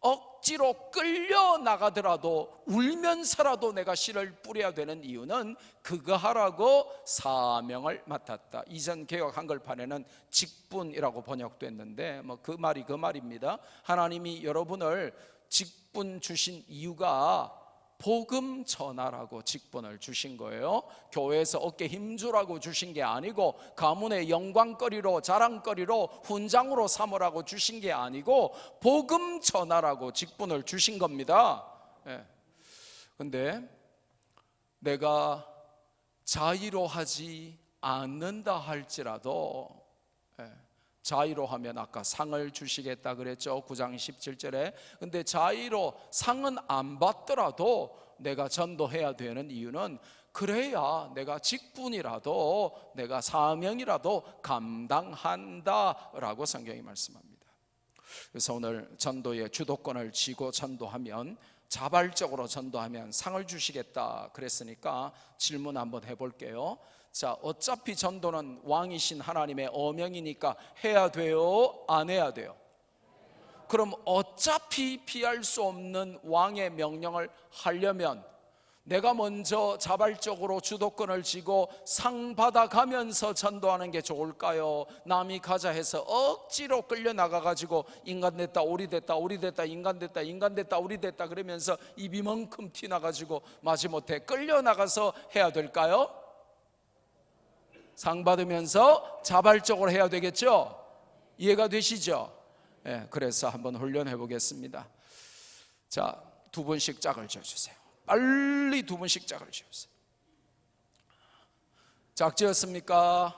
A: 억지로 끌려나가더라도 울면서라도 내가 씨를 뿌려야 되는 이유는 그거 하라고 사명을 맡았다. 이전 개역 한글판에는 직분이라고 번역됐는데 그 말입니다. 하나님이 여러분을 직분 주신 이유가 복음 전하라고 직분을 주신 거예요. 교회에서 어깨 힘주라고 주신 게 아니고, 가문의 영광거리로 자랑거리로 훈장으로 삼으라고 주신 게 아니고, 복음 전하라고 직분을 주신 겁니다. 그런데 내가 자의로 하지 않는다 할지라도, 자의로 하면 아까 상을 주시겠다 그랬죠. 9장 17절에. 근데 자의로 상은 안 받더라도 내가 전도해야 되는 이유는, 그래야 내가 직분이라도 내가 사명이라도 감당한다라고 성경이 말씀합니다. 그래서 오늘 전도의 주도권을 쥐고 전도하면, 자발적으로 전도하면 상을 주시겠다 그랬으니까 질문 한번 해볼게요. 자, 어차피 전도는 왕이신 하나님의 어명이니까 해야 돼요? 안 해야 돼요? 그럼 어차피 피할 수 없는 왕의 명령을 하려면 내가 먼저 자발적으로 주도권을 쥐고 상 받아가면서 전도하는 게 좋을까요? 남이 가자 해서 억지로 끌려나가가지고 인간 됐다 오리 됐다 오리 됐다 인간 됐다 인간 됐다 오리 됐다 그러면서 입이 멍큼 튀나가지고 마지못해 끌려나가서 해야 될까요? 상 받으면서 자발적으로 해야 되겠죠? 이해가 되시죠? 그래서 한번 훈련해 보겠습니다. 자, 2분씩 짝을 지어주세요. 빨리 2분씩 짝을 지어주세요. 짝 지었습니까?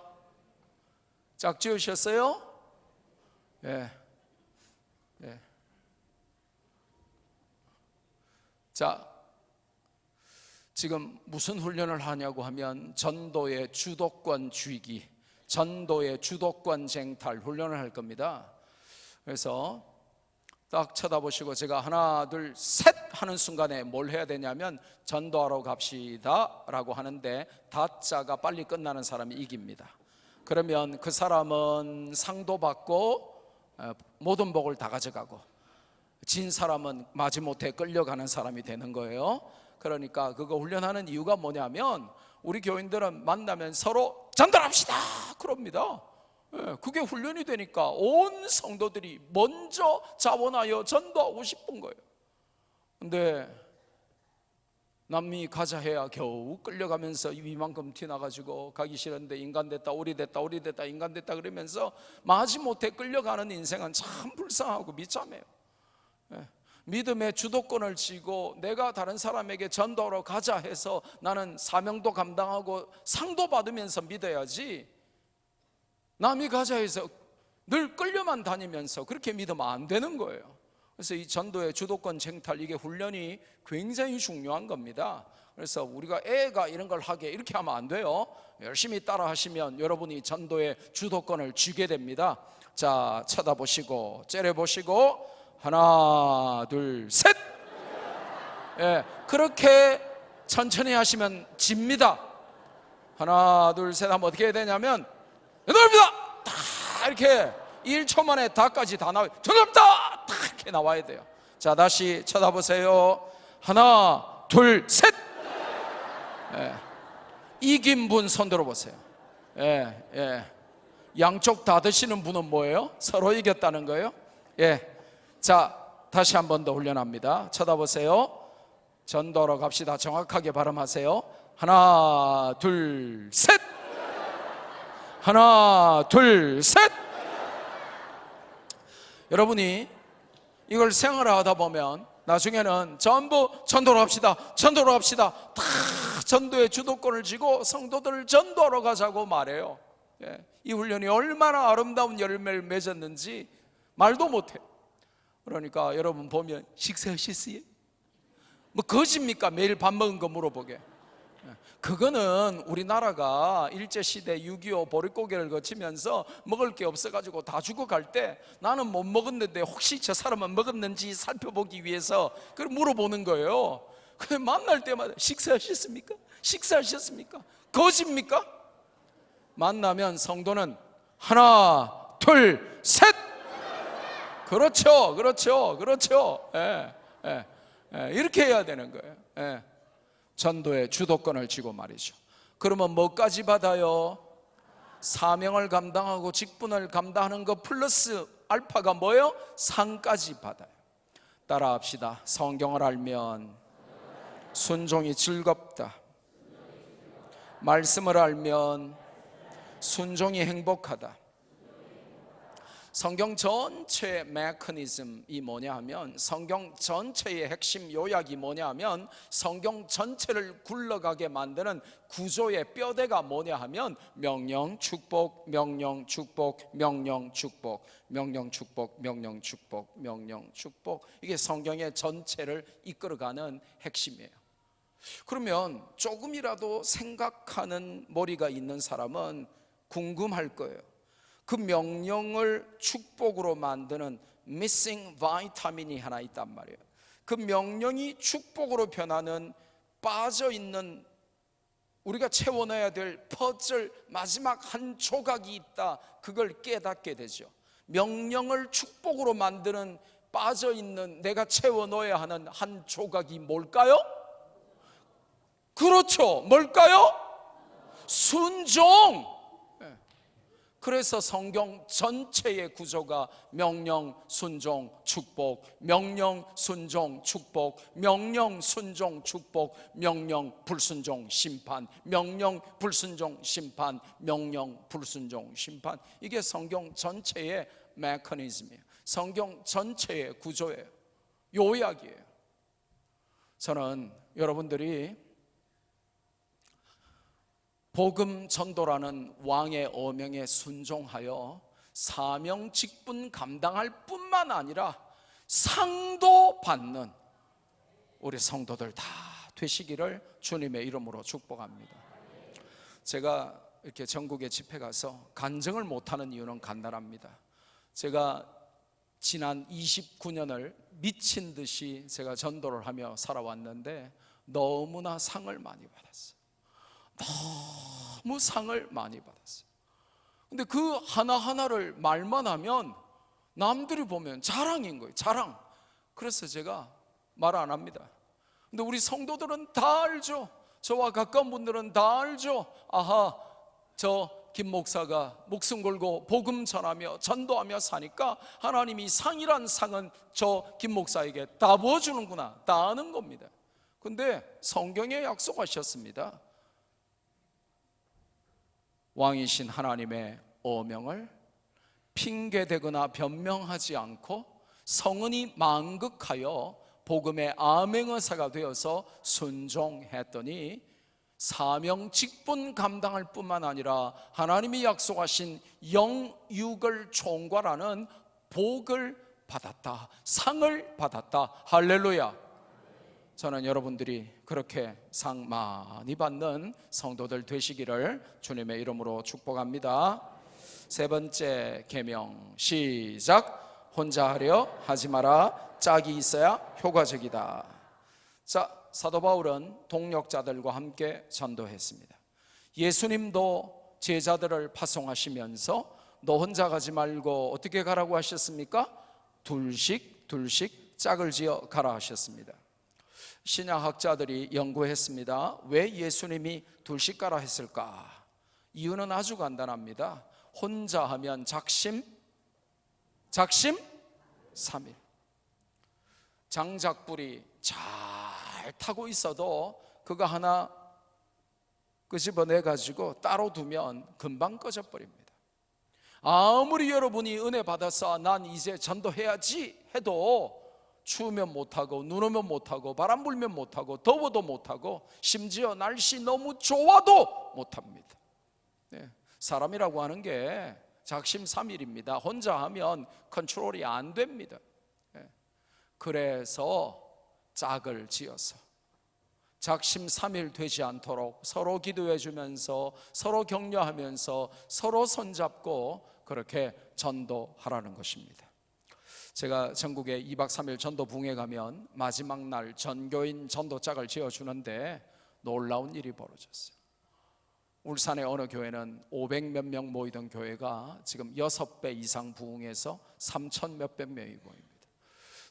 A: 짝 지으셨어요? 자, 지금 무슨 훈련을 하냐고 하면 전도의 주도권 쥐기, 전도의 주도권 쟁탈 훈련을 할 겁니다. 그래서 딱 쳐다보시고 제가 하나 둘 셋 하는 순간에 뭘 해야 되냐면, 전도하러 갑시다 라고 하는데 다자가 빨리 끝나는 사람이 이깁니다. 그러면 그 사람은 상도 받고 모든 복을 다 가져가고, 진 사람은 마지못해 끌려가는 사람이 되는 거예요. 그러니까 그거 훈련하는 이유가 뭐냐면, 우리 교인들은 만나면 서로 전도합시다 그럽니다. 그게 훈련이 되니까 온 성도들이 먼저 자원하여 전도하고 싶은 거예요. 근데 남이 가자 해야 겨우 끌려가면서 이만큼 튀나가지고 가기 싫은데 인간 됐다 오리 됐다 오리 됐다 인간 됐다 그러면서 마지못해 끌려가는 인생은 참 불쌍하고 비참해요. 믿음의 주도권을 쥐고 내가 다른 사람에게 전도하러 가자 해서 나는 사명도 감당하고 상도 받으면서 믿어야지, 남이 가자 해서 늘 끌려만 다니면서 그렇게 믿으면 안 되는 거예요. 그래서 이 전도의 주도권 쟁탈, 이게 훈련이 굉장히 중요한 겁니다. 그래서 우리가 애가 이런 걸 하게 이렇게 하면 안 돼요. 열심히 따라 하시면 여러분이 전도의 주도권을 쥐게 됩니다. 자, 쳐다보시고 째려보시고 하나 둘 셋. 그렇게 천천히 하시면 집니다. 하나 둘 셋 하면 어떻게 해야 되냐면, 전도합니다 다 이렇게 1초 만에 다까지 다 나와요. 전도합니다 다 이렇게 나와야 돼요. 자, 다시 쳐다보세요. 하나 둘 셋. 이긴 분 손 들어보세요. 양쪽 다 드시는 분은 뭐예요? 서로 이겼다는 거예요. 자, 다시 한 번 더 훈련합니다. 쳐다보세요. 전도하러 갑시다. 정확하게 발음하세요. 하나 둘 셋. 하나, 둘, 셋. 여러분이 이걸 생활하다 보면 나중에는 전부 전도로 합시다, 전도로 합시다. 다 전도의 주도권을 쥐고 성도들을 전도하러 가자고 말해요. 이 훈련이 얼마나 아름다운 열매를 맺었는지 말도 못해요. 그러니까 여러분 보면 식사하셨어요? 뭐 거짓입니까? 매일 밥 먹은 거 물어보게. 그거는 우리나라가 일제시대 6.25 보릿고개를 거치면서 먹을 게 없어가지고 다 죽어갈 때 나는 못 먹었는데 혹시 저 사람은 먹었는지 살펴보기 위해서 그걸 물어보는 거예요. 근데 만날 때마다 식사하셨습니까? 식사하셨습니까? 거짓입니까? 만나면 성도는 하나, 둘, 셋. 그렇죠, 그렇죠, 그렇죠. 이렇게 해야 되는 거예요. 전도의 주도권을 쥐고 말이죠. 그러면 뭐까지 받아요? 사명을 감당하고 직분을 감당하는 것 플러스 알파가 뭐예요? 상까지 받아요. 따라합시다. 성경을 알면 순종이 즐겁다. 말씀을 알면 순종이 행복하다. 성경 전체의 메커니즘이 뭐냐 하면, 성경 전체의 핵심 요약이 뭐냐 하면, 성경 전체를 굴러가게 만드는 구조의 뼈대가 뭐냐 하면 명령, 축복, 명령, 축복, 명령, 축복, 명령, 축복, 명령, 축복, 명령, 축복. 이게 성경의 전체를 이끌어가는 핵심이에요. 그러면 조금이라도 생각하는 머리가 있는 사람은 궁금할 거예요. 그 명령을 축복으로 만드는 미싱 바이타민이 하나 있단 말이에요. 그 명령이 축복으로 변하는 빠져있는, 우리가 채워넣어야 될 퍼즐 마지막 한 조각이 있다. 그걸 깨닫게 되죠. 명령을 축복으로 만드는 빠져있는, 내가 채워넣어야 하는 한 조각이 뭘까요? 그렇죠. 뭘까요? 순종. 그래서 성경 전체의 구조가 명령, 순종, 축복, 명령, 순종, 축복, 명령, 순종, 축복, 명령, 불순종, 심판, 명령, 불순종, 심판, 명령, 불순종, 심판. 이게 성경 전체의 메커니즘이에요. 성경 전체의 구조예요. 요약이에요. 저는 여러분들이 복음 전도라는 왕의 어명에 순종하여 사명 직분 감당할 뿐만 아니라 상도 받는 우리 성도들 다 되시기를 주님의 이름으로 축복합니다. 제가 이렇게 전국에 집회 가서 간증을 못하는 이유는 간단합니다. 제가 지난 29년을 미친 듯이 제가 전도를 하며 살아왔는데 너무나 상을 많이 받았어요. 너무 상을 많이 받았어요. 근데 그 하나하나를 말만 하면 남들이 보면 자랑인 거예요. 자랑. 그래서 제가 말 안 합니다. 근데 우리 성도들은 다 알죠. 저와 가까운 분들은 다 알죠. 아하, 저 김 목사가 목숨 걸고 복음 전하며 전도하며 사니까 하나님이 상이란 상은 저 김 목사에게 다 부어주는구나. 다 아는 겁니다. 근데 성경에 약속하셨습니다. 왕이신 하나님의 어명을 핑계대거나 변명하지 않고 성은이 만극하여 복음의 아멘의사가 되어서 순종했더니 사명 직분 감당할 뿐만 아니라 하나님이 약속하신 영육을 총괄하는 복을 받았다. 상을 받았다. 할렐루야. 저는 여러분들이 그렇게 상 많이 받는 성도들 되시기를 주님의 이름으로 축복합니다. 세 번째 계명 시작. 혼자 하려 하지 마라. 짝이 있어야 효과적이다. 자, 사도 바울은 동역자들과 함께 전도했습니다. 예수님도 제자들을 파송하시면서 너 혼자 가지 말고 어떻게 가라고 하셨습니까? 둘씩 짝을 지어 가라 하셨습니다. 신약학자들이 연구했습니다. 왜 예수님이 둘씩 가라 했을까? 이유는 아주 간단합니다. 혼자 하면 작심 삼일. 장작불이 잘 타고 있어도 그거 하나 끄집어내 가지고 따로 두면 금방 꺼져버립니다. 아무리 여러분이 은혜 받아서 난 이제 전도해야지 해도 추우면 못하고, 눈 오면 못하고, 바람 불면 못하고, 더워도 못하고, 심지어 날씨 너무 좋아도 못합니다. 사람이라고 하는 게 작심삼일입니다. 혼자 하면 컨트롤이 안 됩니다. 그래서 짝을 지어서 작심삼일 되지 않도록 서로 기도해 주면서, 서로 격려하면서, 서로 손잡고 그렇게 전도하라는 것입니다. 제가 전국에 2박 3일 전도 부흥회 가면 마지막 날 전교인 전도짝을 지어주는데 놀라운 일이 벌어졌어요. 울산의 어느 교회는 500몇 명 모이던 교회가 지금 6배 이상 부흥해서 3천 몇백 명이 모입니다.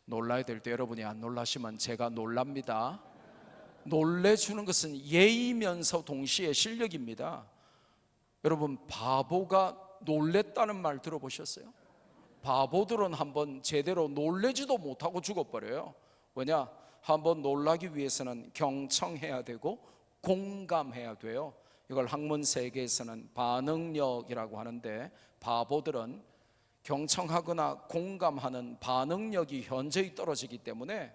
A: 놀라야 될 때 여러분이 안 놀라시면 제가 놀랍니다. 놀래주는 것은 예의면서 동시에 실력입니다. 여러분, 바보가 놀랬다는 말 들어보셨어요? 바보들은 한번 제대로 놀래지도 못하고 죽어버려요. 왜냐? 한번 놀라기 위해서는 경청해야 되고 공감해야 돼요. 이걸 학문 세계에서는 반응력이라고 하는데, 바보들은 경청하거나 공감하는 반응력이 현저히 떨어지기 때문에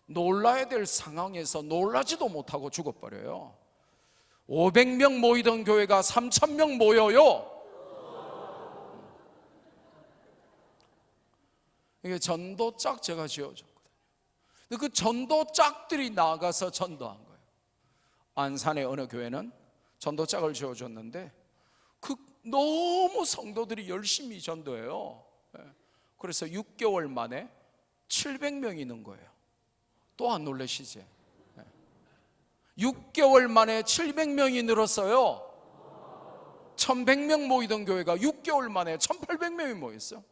A: 놀라야 될 상황에서 놀라지도 못하고 죽어버려요. 500명 모이던 교회가 3,000명 모여요. 이게 전도짝 제가 지어줬거든요. 그 전도짝들이 나가서 전도한 거예요. 안산의 어느 교회는 전도짝을 지어줬는데 너무 성도들이 열심히 전도해요. 그래서 6개월 만에 700명이 있는 거예요. 또 안 놀라시지? 6개월 만에 700명이 늘었어요. 1100명 모이던 교회가 6개월 만에 1800명이 모였어요.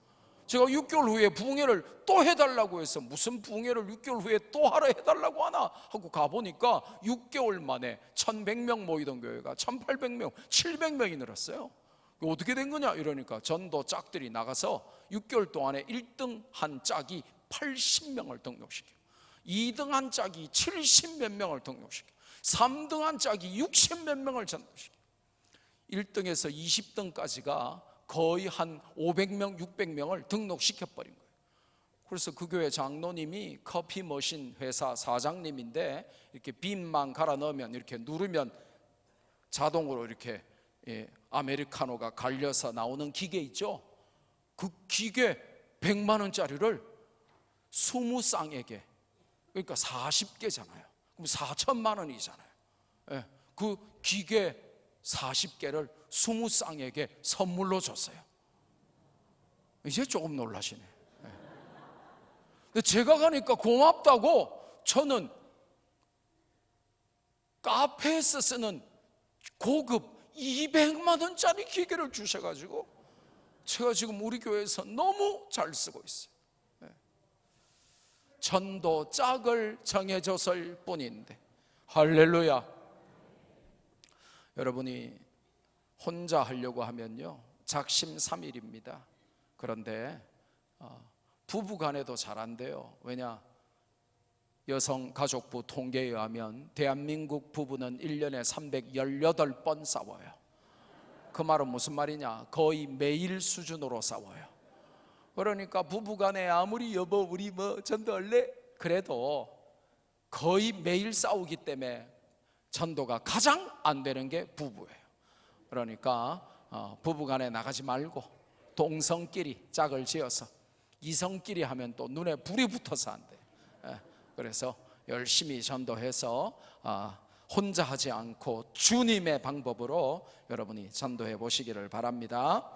A: 제가 6개월 후에 부흥회를 또 해달라고 해서, 무슨 부흥회를 6개월 후에 또 하라 해달라고 하나 하고 가보니까 6개월 만에 1100명 모이던 교회가 1800명, 700명이 늘었어요. 어떻게 된 거냐 이러니까 전도 짝들이 나가서 6개월 동안에 1등 한 짝이 80명을 등록시켜요. 2등 한 짝이 70몇 명을 등록시켜요. 3등 한 짝이 60몇 명을 전도시켜요. 1등에서 20등까지가 거의 한 500명, 600명을 등록시켜버린 거예요. 그래서 그 교회 장로님이 커피 머신 회사 사장님인데, 이렇게 빈만 갈아 넣으면 이렇게 누르면 자동으로 이렇게 아메리카노가 갈려서 나오는 기계 있죠. 그 기계 100만 원짜리를 20쌍에게, 그러니까 40개잖아요. 그럼 4천만 원이잖아요. 그 기계 40개를 20쌍에게 선물로 줬어요. 이제 조금 놀라시네. 근데 제가 가니까 고맙다고, 저는 카페에서 쓰는 고급 200만 원짜리 기계를 주셔가지고 제가 지금 우리 교회에서 너무 잘 쓰고 있어요. 전도 짝을 정해줬을 뿐인데, 할렐루야. 여러분이 혼자 하려고 하면요 작심삼일입니다. 그런데 부부간에도 잘 안 돼요. 왜냐? 여성가족부 통계에 의하면 대한민국 부부는 1년에 318번 싸워요. 그 말은 무슨 말이냐? 거의 매일 수준으로 싸워요. 그러니까 부부간에 아무리 여보 우리 뭐 전도할래? 그래도 거의 매일 싸우기 때문에 전도가 가장 안 되는 게 부부예요. 그러니까 부부간에 나가지 말고 동성끼리 짝을 지어서, 이성끼리 하면 또 눈에 불이 붙어서 안 돼요. 그래서 열심히 전도해서 혼자 하지 않고 주님의 방법으로 여러분이 전도해 보시기를 바랍니다.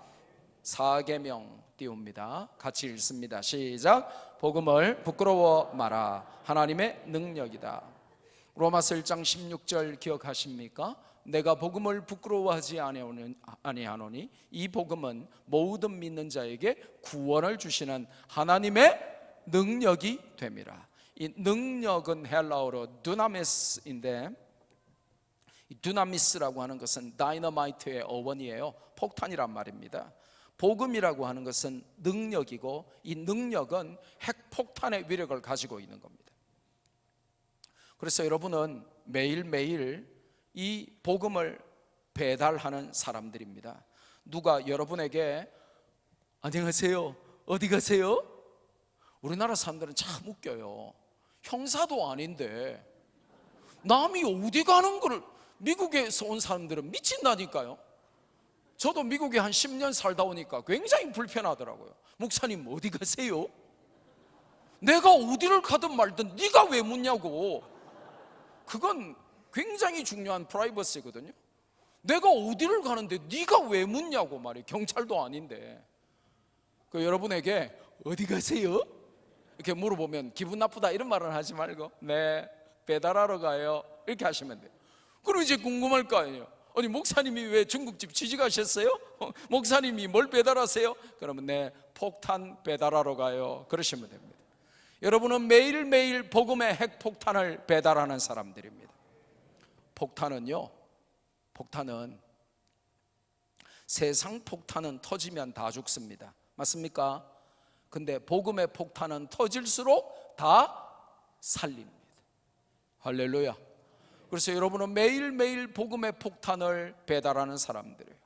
A: 4계명 띄웁니다. 같이 읽습니다. 시작. 복음을 부끄러워 마라. 하나님의 능력이다. 로마서 1장 16절 기억하십니까? 내가 복음을 부끄러워하지 아니하노니 이 복음은 모든 믿는 자에게 구원을 주시는 하나님의 능력이 됨이라. 이 능력은 헬라어로 두나미스인데, 이 두나미스라고 하는 것은 다이너마이트의 어원이에요. 폭탄이란 말입니다. 복음이라고 하는 것은 능력이고, 이 능력은 핵폭탄의 위력을 가지고 있는 겁니다. 그래서 여러분은 매일매일 이 복음을 배달하는 사람들입니다. 누가 여러분에게 안녕하세요, 어디 가세요? 우리나라 사람들은 참 웃겨요. 형사도 아닌데 남이 어디 가는 거를, 미국에서 온 사람들은 미친다니까요. 저도 미국에 한 10년 살다 오니까 굉장히 불편하더라고요. 목사님 어디 가세요? 내가 어디를 가든 말든 네가 왜 묻냐고. 그건 굉장히 중요한 프라이버시거든요. 내가 어디를 가는데 네가 왜 묻냐고 말이에요. 경찰도 아닌데. 여러분에게 어디 가세요? 이렇게 물어보면 기분 나쁘다 이런 말은 하지 말고 네, 배달하러 가요 이렇게 하시면 돼요. 그럼 이제 궁금할 거 아니에요. 아니 목사님이 왜 중국집 취직하셨어요? 목사님이 뭘 배달하세요? 그러면 네, 폭탄 배달하러 가요 그러시면 됩니다. 여러분은 매일매일 복음의 핵폭탄을 배달하는 사람들입니다. 폭탄은 세상 폭탄은 터지면 다 죽습니다. 맞습니까? 근데 복음의 폭탄은 터질수록 다 살립니다. 할렐루야. 그래서 여러분은 매일매일 복음의 폭탄을 배달하는 사람들이에요.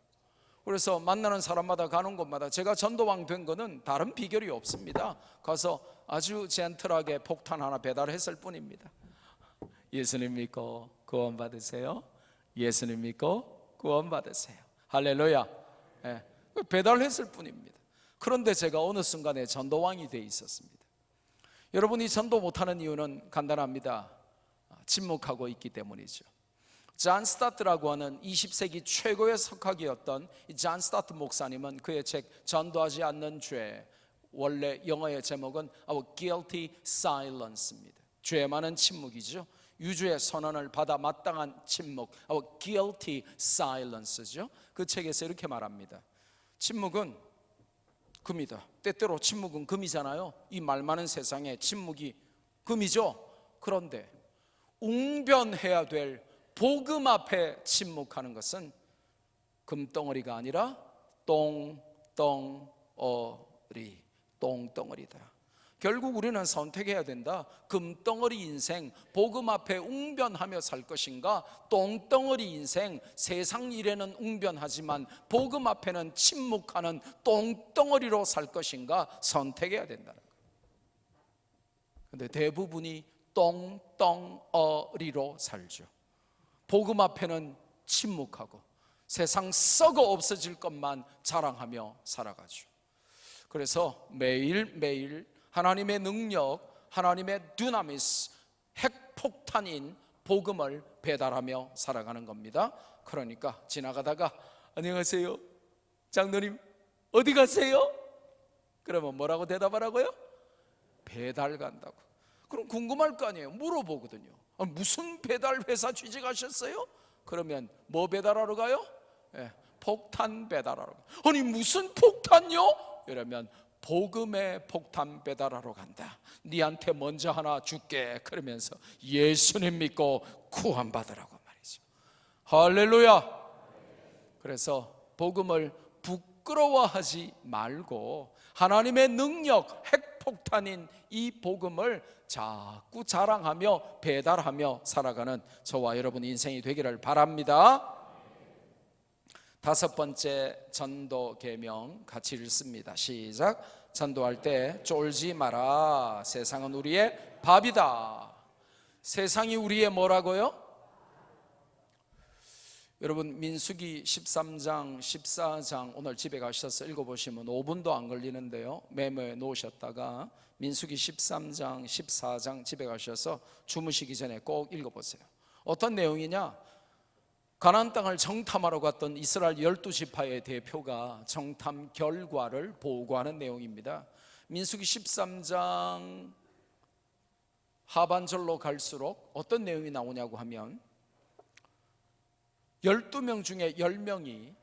A: 그래서 만나는 사람마다 가는 곳마다 제가 전도왕 된 거는 다른 비결이 없습니다. 가서 아주 젠틀하게 폭탄 하나 배달했을 뿐입니다. 예수님 믿고 구원 받으세요. 예수님 믿고 구원 받으세요. 할렐루야. 네, 배달했을 뿐입니다. 그런데 제가 어느 순간에 전도왕이 돼 있었습니다. 여러분이 전도 못하는 이유는 간단합니다. 침묵하고 있기 때문이죠. 존 스타트라고 하는 20세기 최고의 석학이었던 이 존 스타트 목사님은 그의 책 전도하지 않는 죄, 원래 영어의 제목은 Our Guilty Silence입니다. 죄 많은 침묵이죠. 유주의 선언을 받아 마땅한 침묵, Our Guilty Silence죠. 그 책에서 이렇게 말합니다. 침묵은 금이다. 때때로 침묵은 금이잖아요. 이 말 많은 세상에 침묵이 금이죠. 그런데 웅변해야 될 복음 앞에 침묵하는 것은 금덩어리가 아니라 똥덩어리다. 결국 우리는 선택해야 된다. 금덩어리 인생, 복음 앞에 웅변하며 살 것인가, 똥덩어리 인생, 세상 일에는 웅변하지만 복음 앞에는 침묵하는 똥덩어리로 살 것인가 선택해야 된다는 거예요. 그런데 대부분이 똥덩어리로 살죠. 복음 앞에는 침묵하고 세상 썩어 없어질 것만 자랑하며 살아가죠. 그래서 매일매일 하나님의 능력, 하나님의 두나미스, 핵폭탄인 복음을 배달하며 살아가는 겁니다. 그러니까 지나가다가 안녕하세요, 장로님 어디 가세요? 그러면 뭐라고 대답하라고요? 배달 간다고. 그럼 궁금할 거 아니에요. 물어보거든요. 무슨 배달 회사 취직하셨어요? 그러면 뭐 배달하러 가요? 폭탄 배달하러 가요. 아니 무슨 폭탄요? 이러면 복음의 폭탄 배달하러 간다. 니한테 먼저 하나 줄게. 그러면서 예수님 믿고 구원받으라고 말이죠. 할렐루야. 그래서 복음을 부끄러워하지 말고 하나님의 능력, 핵폭탄인 이 복음을 자꾸 자랑하며 배달하며 살아가는 저와 여러분 인생이 되기를 바랍니다. 다섯 번째 전도 계명 같이 읽습니다. 시작. 전도할 때 쫄지 마라. 세상은 우리의 밥이다. 세상이 우리의 뭐라고요? 여러분 민수기 13장 14장 오늘 집에 가셔서 읽어보시면 5분도 안 걸리는데요, 메모해 놓으셨다가 민수기 13장 14장 집에 가셔서 주무시기 전에 꼭 읽어보세요. 어떤 내용이냐? 가나안 땅을 정탐하러 갔던 이스라엘 12지파의 대표가 정탐 결과를 보고하는 내용입니다. 민수기 13장 하반절로 갈수록 어떤 내용이 나오냐고 하면 12명 중에 10명이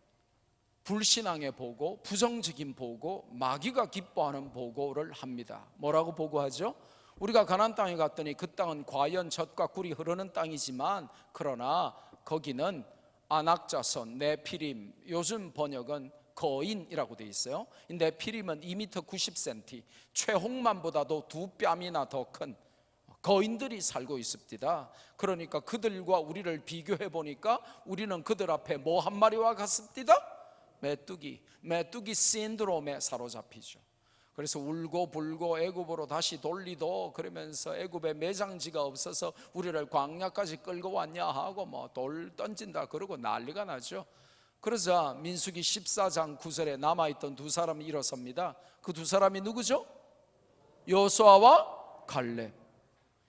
A: 불신앙의 보고, 부정적인 보고, 마귀가 기뻐하는 보고를 합니다. 뭐라고 보고하죠? 우리가 가나안 땅에 갔더니 그 땅은 과연 젖과 꿀이 흐르는 땅이지만 그러나 거기는 안악자손, 네피림, 요즘 번역은 거인이라고 되어 있어요. 네피림은 2m 90cm, 최홍만보다도 2뺨이나 더 큰 거인들이 살고 있습니다. 그러니까 그들과 우리를 비교해 보니까 우리는 그들 앞에 뭐 한 마리와 같습니다. 메뚜기 신드롬에 사로잡히죠. 그래서 울고 불고 애굽으로 다시 돌리도 그러면서 애굽에 매장지가 없어서 우리를 광야까지 끌고 왔냐 하고 뭐 돌 던진다 그러고 난리가 나죠. 그러자 민수기 14장 9절에 남아있던 두 사람이 일어섭니다. 그 두 사람이 누구죠? 여호수아와 갈렙.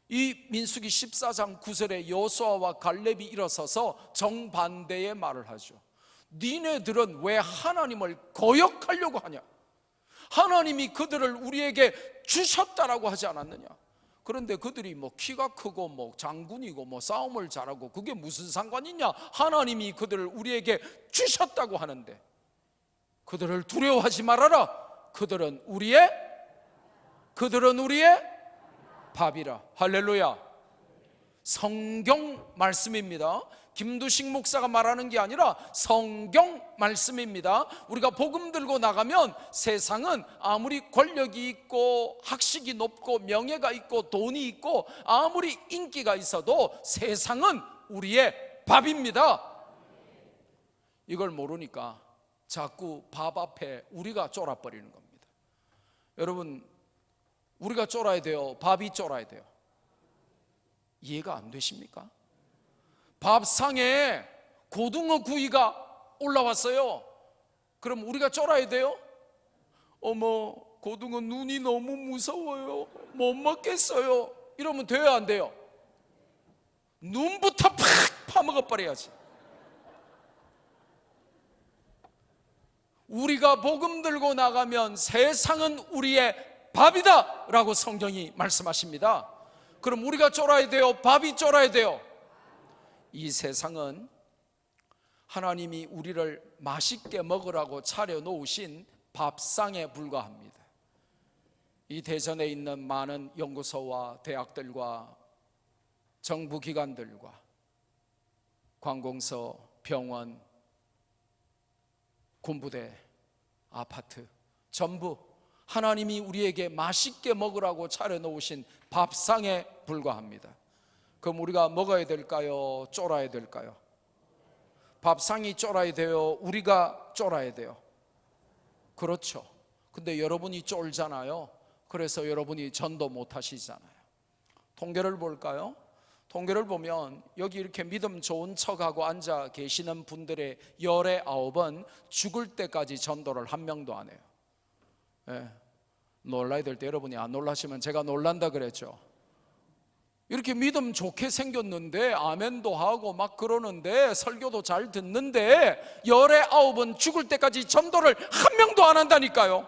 A: 이 민수기 14장 9절에 여호수아와 갈렙이 일어서서 정반대의 말을 하죠. 니네들은 왜 하나님을 거역하려고 하냐? 하나님이 그들을 우리에게 주셨다라고 하지 않았느냐? 그런데 그들이 뭐 키가 크고 뭐 장군이고 뭐 싸움을 잘하고 그게 무슨 상관이냐? 하나님이 그들을 우리에게 주셨다고 하는데 그들을 두려워하지 말아라. 그들은 우리의 밥이라. 할렐루야. 성경 말씀입니다. 김두식 목사가 말하는 게 아니라 성경 말씀입니다. 우리가 복음 들고 나가면 세상은 아무리 권력이 있고 학식이 높고 명예가 있고 돈이 있고 아무리 인기가 있어도 세상은 우리의 밥입니다. 이걸 모르니까 자꾸 밥 앞에 우리가 쫄아버리는 겁니다. 여러분, 우리가 쫄아야 돼요? 밥이 쫄아야 돼요? 이해가 안 되십니까? 밥상에 고등어 구이가 올라왔어요. 그럼 우리가 쫄아야 돼요? 어머, 고등어 눈이 너무 무서워요. 못 먹겠어요. 이러면 돼요, 안 돼요? 눈부터 팍 파먹어 버려야지. 우리가 복음 들고 나가면 세상은 우리의 밥이다 라고 성경이 말씀하십니다. 그럼 우리가 쫄아야 돼요? 밥이 쫄아야 돼요? 이 세상은 하나님이 우리를 맛있게 먹으라고 차려놓으신 밥상에 불과합니다. 이 대전에 있는 많은 연구소와 대학들과 정부기관들과 관공서, 병원, 군부대, 아파트 전부 하나님이 우리에게 맛있게 먹으라고 차려놓으신 밥상에 불과합니다. 그럼 우리가 먹어야 될까요? 쫄아야 될까요? 밥상이 쫄아야 돼요? 우리가 쫄아야 돼요? 그렇죠. 근데 여러분이 쫄잖아요. 그래서 여러분이 전도 못 하시잖아요. 통계를 볼까요? 통계를 보면 여기 이렇게 믿음 좋은 척하고 앉아 계시는 분들의 19은 죽을 때까지 전도를 한 명도 안 해요. 예. 놀라야 될 때 여러분이 안 놀라시면 제가 놀란다 그랬죠. 이렇게 믿음 좋게 생겼는데 아멘도 하고 막 그러는데 설교도 잘 듣는데 19은 죽을 때까지 전도를 한 명도 안 한다니까요.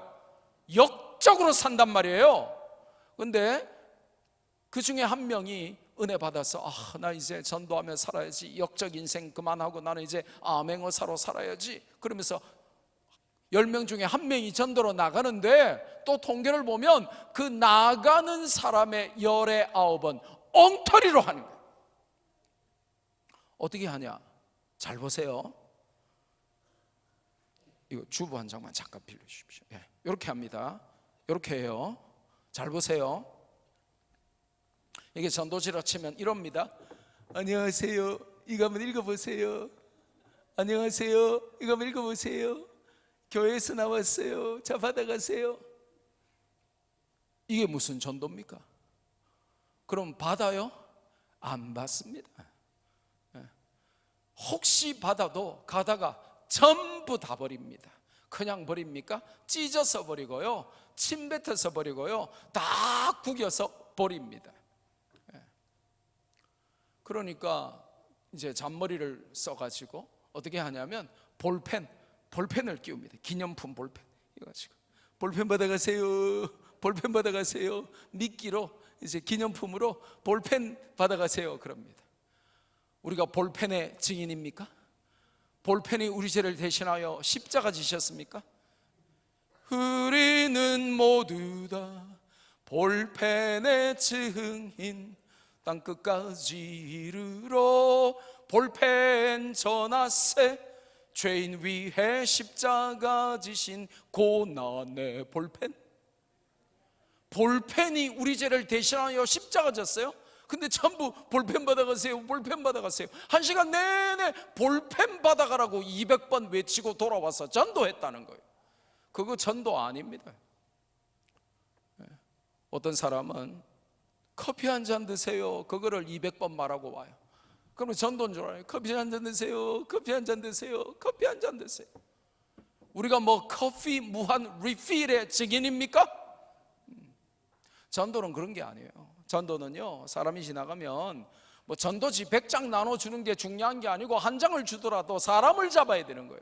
A: 역적으로 산단 말이에요. 근데 그 중에 한 명이 은혜 받아서 나 이제 전도하며 살아야지, 역적 인생 그만하고 나는 이제 암행어사로 살아야지 그러면서 10명 중에 한 명이 전도로 나가는데 또 통계를 보면 그 나가는 사람의 19은 엉터리로 하는 거예요. 어떻게 하냐? 잘 보세요. 이거 주부 한 장만 잠깐 빌려주십시오. 예, 이렇게 합니다. 이렇게 해요. 잘 보세요. 이게 전도지라 치면 이럽니다. 안녕하세요. 이거 한번 읽어보세요. 안녕하세요. 이거 한번 읽어보세요. 교회에서 나왔어요. 자, 받아가세요. 이게 무슨 전도입니까? 그럼 받아요? 안 받습니다. 혹시 받아도 가다가 전부 다 버립니다. 그냥 버립니까? 찢어서 버리고요, 침 뱉어서 버리고요, 다 구겨서 버립니다. 그러니까 이제 잔머리를 써가지고 어떻게 하냐면 볼펜을 끼웁니다. 기념품 볼펜 이가지고 볼펜 받아가세요. 볼펜 받아가세요. 미끼로 이제 기념품으로 볼펜 받아가세요. 그럽니다. 우리가 볼펜의 증인입니까? 볼펜이 우리 죄를 대신하여 십자가 지셨습니까? 우리는 모두 다 볼펜의 증인, 땅끝까지 이르러 볼펜 전하세, 죄인 위해 십자가 지신 고난의 볼펜. 볼펜이 우리 죄를 대신하여 십자가 졌어요? 근데 전부 볼펜 받아가세요, 볼펜 받아가세요. 1시간 내내 볼펜 받아가라고 200번 외치고 돌아와서 전도했다는 거예요. 그거 전도 아닙니다. 어떤 사람은 커피 한 잔 드세요, 그거를 200번 말하고 와요. 그러면 전도인 줄 알아요. 커피 한 잔 드세요, 커피 한 잔 드세요, 커피 한 잔 드세요. 우리가 뭐 커피 무한 리필의 증인입니까? 전도는 그런 게 아니에요. 전도는요, 사람이 지나가면 뭐 전도지 100장 나눠주는 게 중요한 게 아니고 한 장을 주더라도 사람을 잡아야 되는 거예요.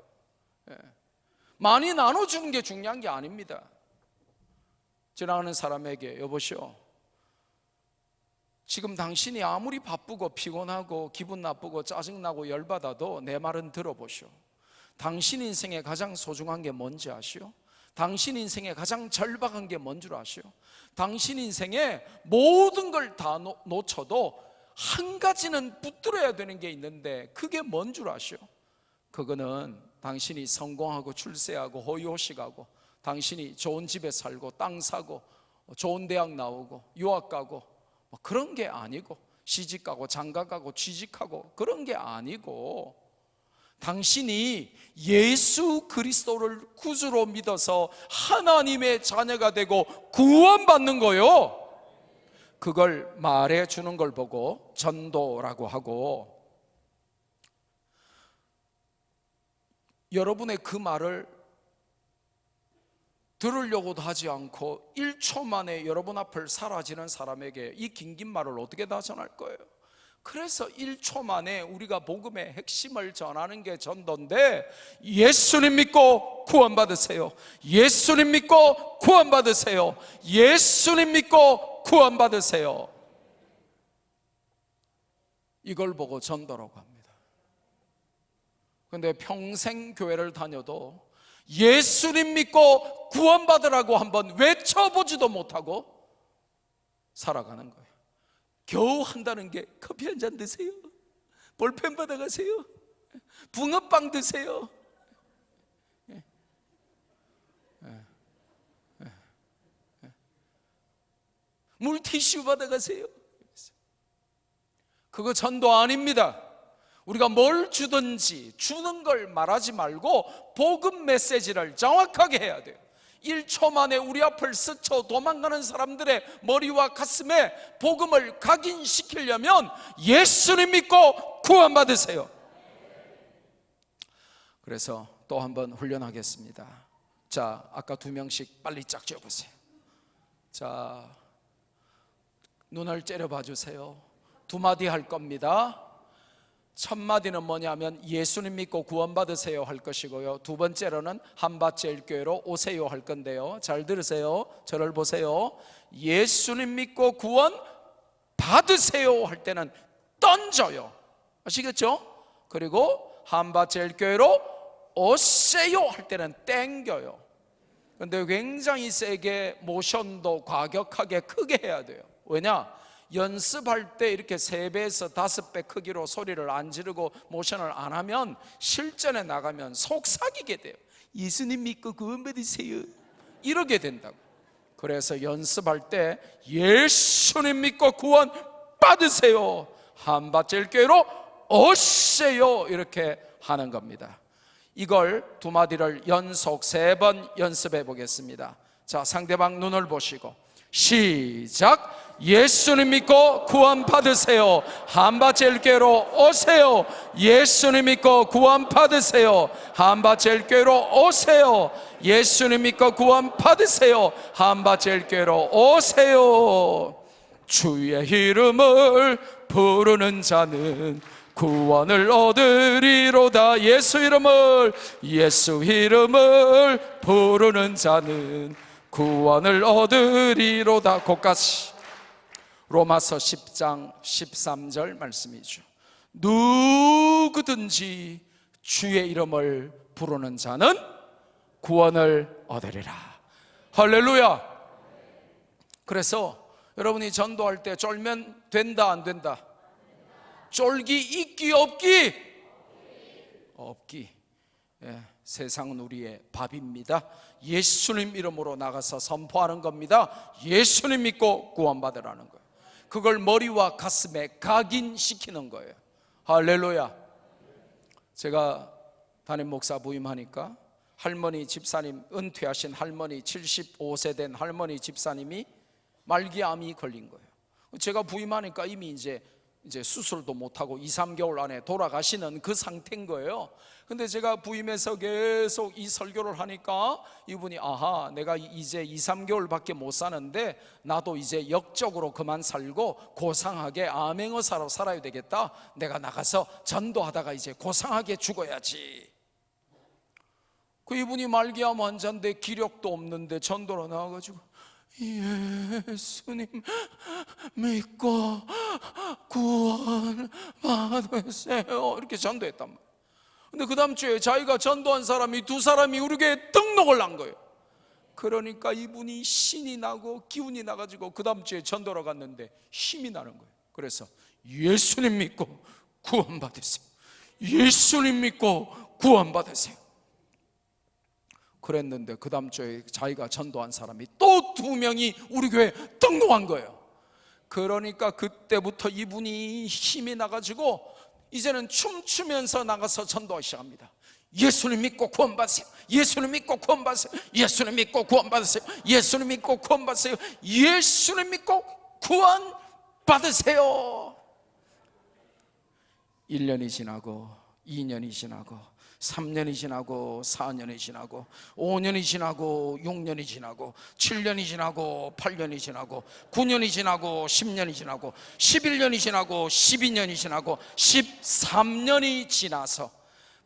A: 많이 나눠주는 게 중요한 게 아닙니다. 지나가는 사람에게 여보시오, 지금 당신이 아무리 바쁘고 피곤하고 기분 나쁘고 짜증나고 열받아도 내 말은 들어보시오. 당신 인생에 가장 소중한 게 뭔지 아시오? 당신 인생에 가장 절박한 게 뭔 줄 아시오? 당신 인생에 모든 걸 다 놓쳐도 한 가지는 붙들어야 되는 게 있는데 그게 뭔 줄 아시오? 그거는 당신이 성공하고 출세하고 호의호식하고 당신이 좋은 집에 살고 땅 사고 좋은 대학 나오고 유학 가고 뭐 그런 게 아니고 시집 가고 장가 가고 취직하고 그런 게 아니고 당신이 예수 그리스도를 구주로 믿어서 하나님의 자녀가 되고 구원받는 거요. 그걸 말해 주는 걸 보고 전도라고 하고, 여러분의 그 말을 들으려고도 하지 않고 1초 만에 여러분 앞을 사라지는 사람에게 이 긴 말을 어떻게 다 전할 거예요? 그래서 1초 만에 우리가 복음의 핵심을 전하는 게 전도인데, 예수님 믿고 구원받으세요, 예수님 믿고 구원받으세요, 예수님 믿고 구원받으세요. 이걸 보고 전도라고 합니다. 그런데 평생 교회를 다녀도 예수님 믿고 구원받으라고 한번 외쳐보지도 못하고 살아가는 거예요. 겨우 한다는 게 커피 한 잔 드세요, 볼펜 받아가세요, 붕어빵 드세요, 물티슈 받아가세요. 그거 전도 아닙니다. 우리가 뭘 주든지 주는 걸 말하지 말고 복음 메시지를 정확하게 해야 돼요. 1초 만에 우리 앞을 스쳐 도망가는 사람들의 머리와 가슴에 복음을 각인시키려면 예수님 믿고 구원받으세요. 그래서 또 한번 훈련하겠습니다. 자, 아까 2명씩 빨리 짝 지어보세요. 자, 눈을 째려봐 주세요. 2마디 할 겁니다. 첫 마디는 뭐냐면 예수님 믿고 구원받으세요 할 것이고요, 2번째로는 한밭제일교회로 오세요 할 건데요, 잘 들으세요. 저를 보세요. 예수님 믿고 구원받으세요 할 때는 던져요, 아시겠죠? 그리고 한밭제일교회로 오세요 할 때는 땡겨요. 그런데 굉장히 세게 모션도 과격하게 크게 해야 돼요. 왜냐? 연습할 때 이렇게 3배에서 5배 크기로 소리를 안 지르고 모션을 안 하면 실전에 나가면 속삭이게 돼요. 예수님 믿고 구원받으세요 이러게 된다고. 그래서 연습할 때 예수님 믿고 구원받으세요, 한밭제일교회로 오세요 이렇게 하는 겁니다. 이걸 2마디를 연속 3번 연습해 보겠습니다. 자, 상대방 눈을 보시고 시작. 예수님 믿고 구원받으세요, 한밭제일교회로 오세요. 예수님 믿고 구원받으세요, 한밭제일교회로 오세요. 예수님 믿고 구원받으세요, 한밭제일교회로 오세요. 주의 이름을 부르는 자는 구원을 얻으리로다. 예수 이름을 부르는 자는 구원을 얻으리로다. 곧같이 로마서 10장 13절 말씀이죠. 누구든지 주의 이름을 부르는 자는 구원을 얻으리라. 할렐루야. 그래서 여러분이 전도할 때 쫄면 된다 안 된다? 쫄기 있기 없기? 없기. 세상은 우리의 밥입니다. 예수님 이름으로 나가서 선포하는 겁니다. 예수님 믿고 구원받으라는 거예요. 그걸 머리와 가슴에 각인시키는 거예요. 할렐루야. 제가 담임 목사 부임하니까 할머니 집사님, 은퇴하신 할머니, 75세 된 할머니 집사님이 말기암이 걸린 거예요. 제가 부임하니까 이미 이제 수술도 못하고 2, 3개월 안에 돌아가시는 그 상태인 거예요. 근데 제가 부임해서 계속 이 설교를 하니까 이분이 아하, 내가 이제 2, 3개월밖에 못 사는데 나도 이제 역적으로 그만 살고 고상하게 암행어사로 살아야 되겠다. 내가 나가서 전도하다가 이제 고상하게 죽어야지. 그 이분이 말기암 환자인데 기력도 없는데 전도로 나와가지고 예수님 믿고 구원 받으세요 이렇게 전도했단 말이에요. 근데 그 다음 주에 자기가 전도한 사람이 2사람이 우리 교회에 등록을 한 거예요. 그러니까 이분이 신이 나고 기운이 나가지고 그 다음 주에 전도로 갔는데 힘이 나는 거예요. 그래서 예수님 믿고 구원 받으세요. 예수님 믿고 구원 받으세요. 그랬는데 그 다음 주에 자기가 전도한 사람이 또 2명이 우리 교회에 등록한 거예요. 그러니까 그때부터 이분이 힘이 나가지고 이제는 춤추면서 나가서 전도하기 시작합니다. 예수님 믿고 구원 받으세요. 예수님 믿고 구원 받으세요. 예수님 믿고 구원 받으세요. 예수님 믿고 구원 받으세요. 예수님 믿고 구원 받으세요. 1년이 지나고 2년이 지나고 3년이 지나고 4년이 지나고 5년이 지나고 6년이 지나고 7년이 지나고 8년이 지나고 9년이 지나고 10년이 지나고 11년이 지나고 12년이 지나고 13년이 지나서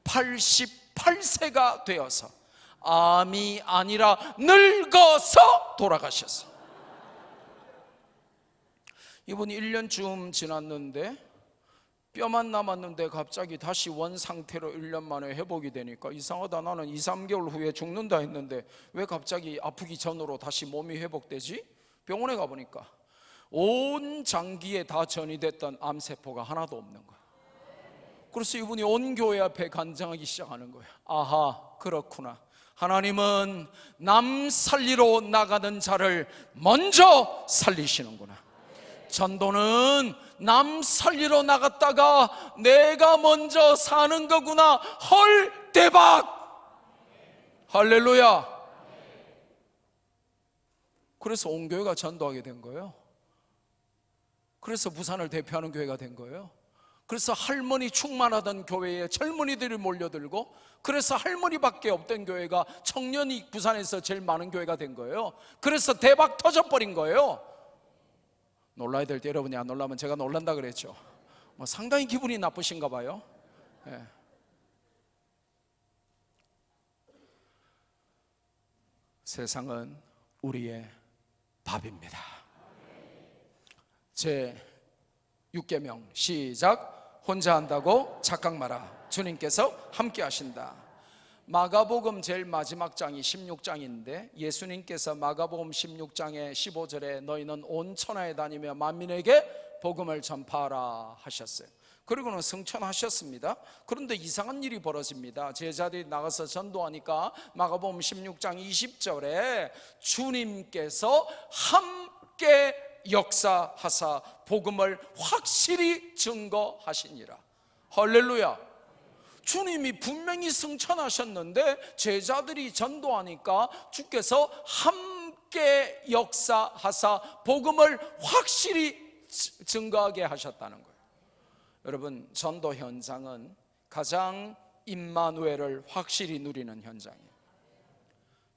A: 88세가 되어서 암이 아니라 늙어서 돌아가셨어요. 이분이 1년쯤 지났는데 뼈만 남았는데 갑자기 다시 원상태로 1년 만에 회복이 되니까 이상하다, 나는 2, 3개월 후에 죽는다 했는데 왜 갑자기 아프기 전으로 다시 몸이 회복되지? 병원에 가보니까 온 장기에 다 전이됐던 암세포가 하나도 없는 거야. 그래서 이분이 온 교회 앞에 간증하기 시작하는 거야. 아하, 그렇구나. 하나님은 남 살리러 나가는 자를 먼저 살리시는구나. 전도는 남 살리러 나갔다가 내가 먼저 사는 거구나. 헐, 대박! 할렐루야. 그래서 온 교회가 전도하게 된 거예요. 그래서 부산을 대표하는 교회가 된 거예요. 그래서 할머니 충만하던 교회에 젊은이들이 몰려들고, 그래서 할머니밖에 없던 교회가 청년이 부산에서 제일 많은 교회가 된 거예요. 그래서 대박 터져버린 거예요. 놀라야 될 때 여러분이 안 놀라면 제가 놀란다 그랬죠. 상당히 기분이 나쁘신가 봐요. 네. 세상은 우리의 밥입니다. 제 6계명 시작. 혼자 한다고 착각 마라. 주님께서 함께 하신다. 마가복음 제일 마지막 장이 16장인데 예수님께서 마가복음 16장의 15절에 너희는 온 천하에 다니며 만민에게 복음을 전파하라 하셨어요. 그리고는 승천하셨습니다. 그런데 이상한 일이 벌어집니다. 제자들이 나가서 전도하니까 마가복음 16장 20절에 주님께서 함께 역사하사 복음을 확실히 증거하시니라. 할렐루야. 주님이 분명히 승천하셨는데 제자들이 전도하니까 주께서 함께 역사하사 복음을 확실히 증거하게 하셨다는 거예요. 여러분, 전도 현장은 가장 임마누엘을 확실히 누리는 현장이에요.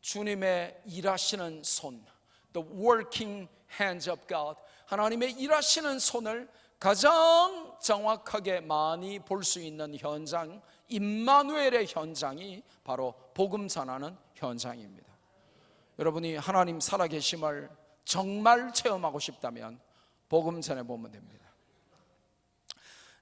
A: 주님의 일하시는 손, the working hands of God, 하나님의 일하시는 손을 가장 정확하게 많이 볼 수 있는 현장, 임마누엘의 현장이 바로 복음 전하는 현장입니다. 여러분이 하나님 살아계심을 정말 체험하고 싶다면 복음 전해보면 됩니다.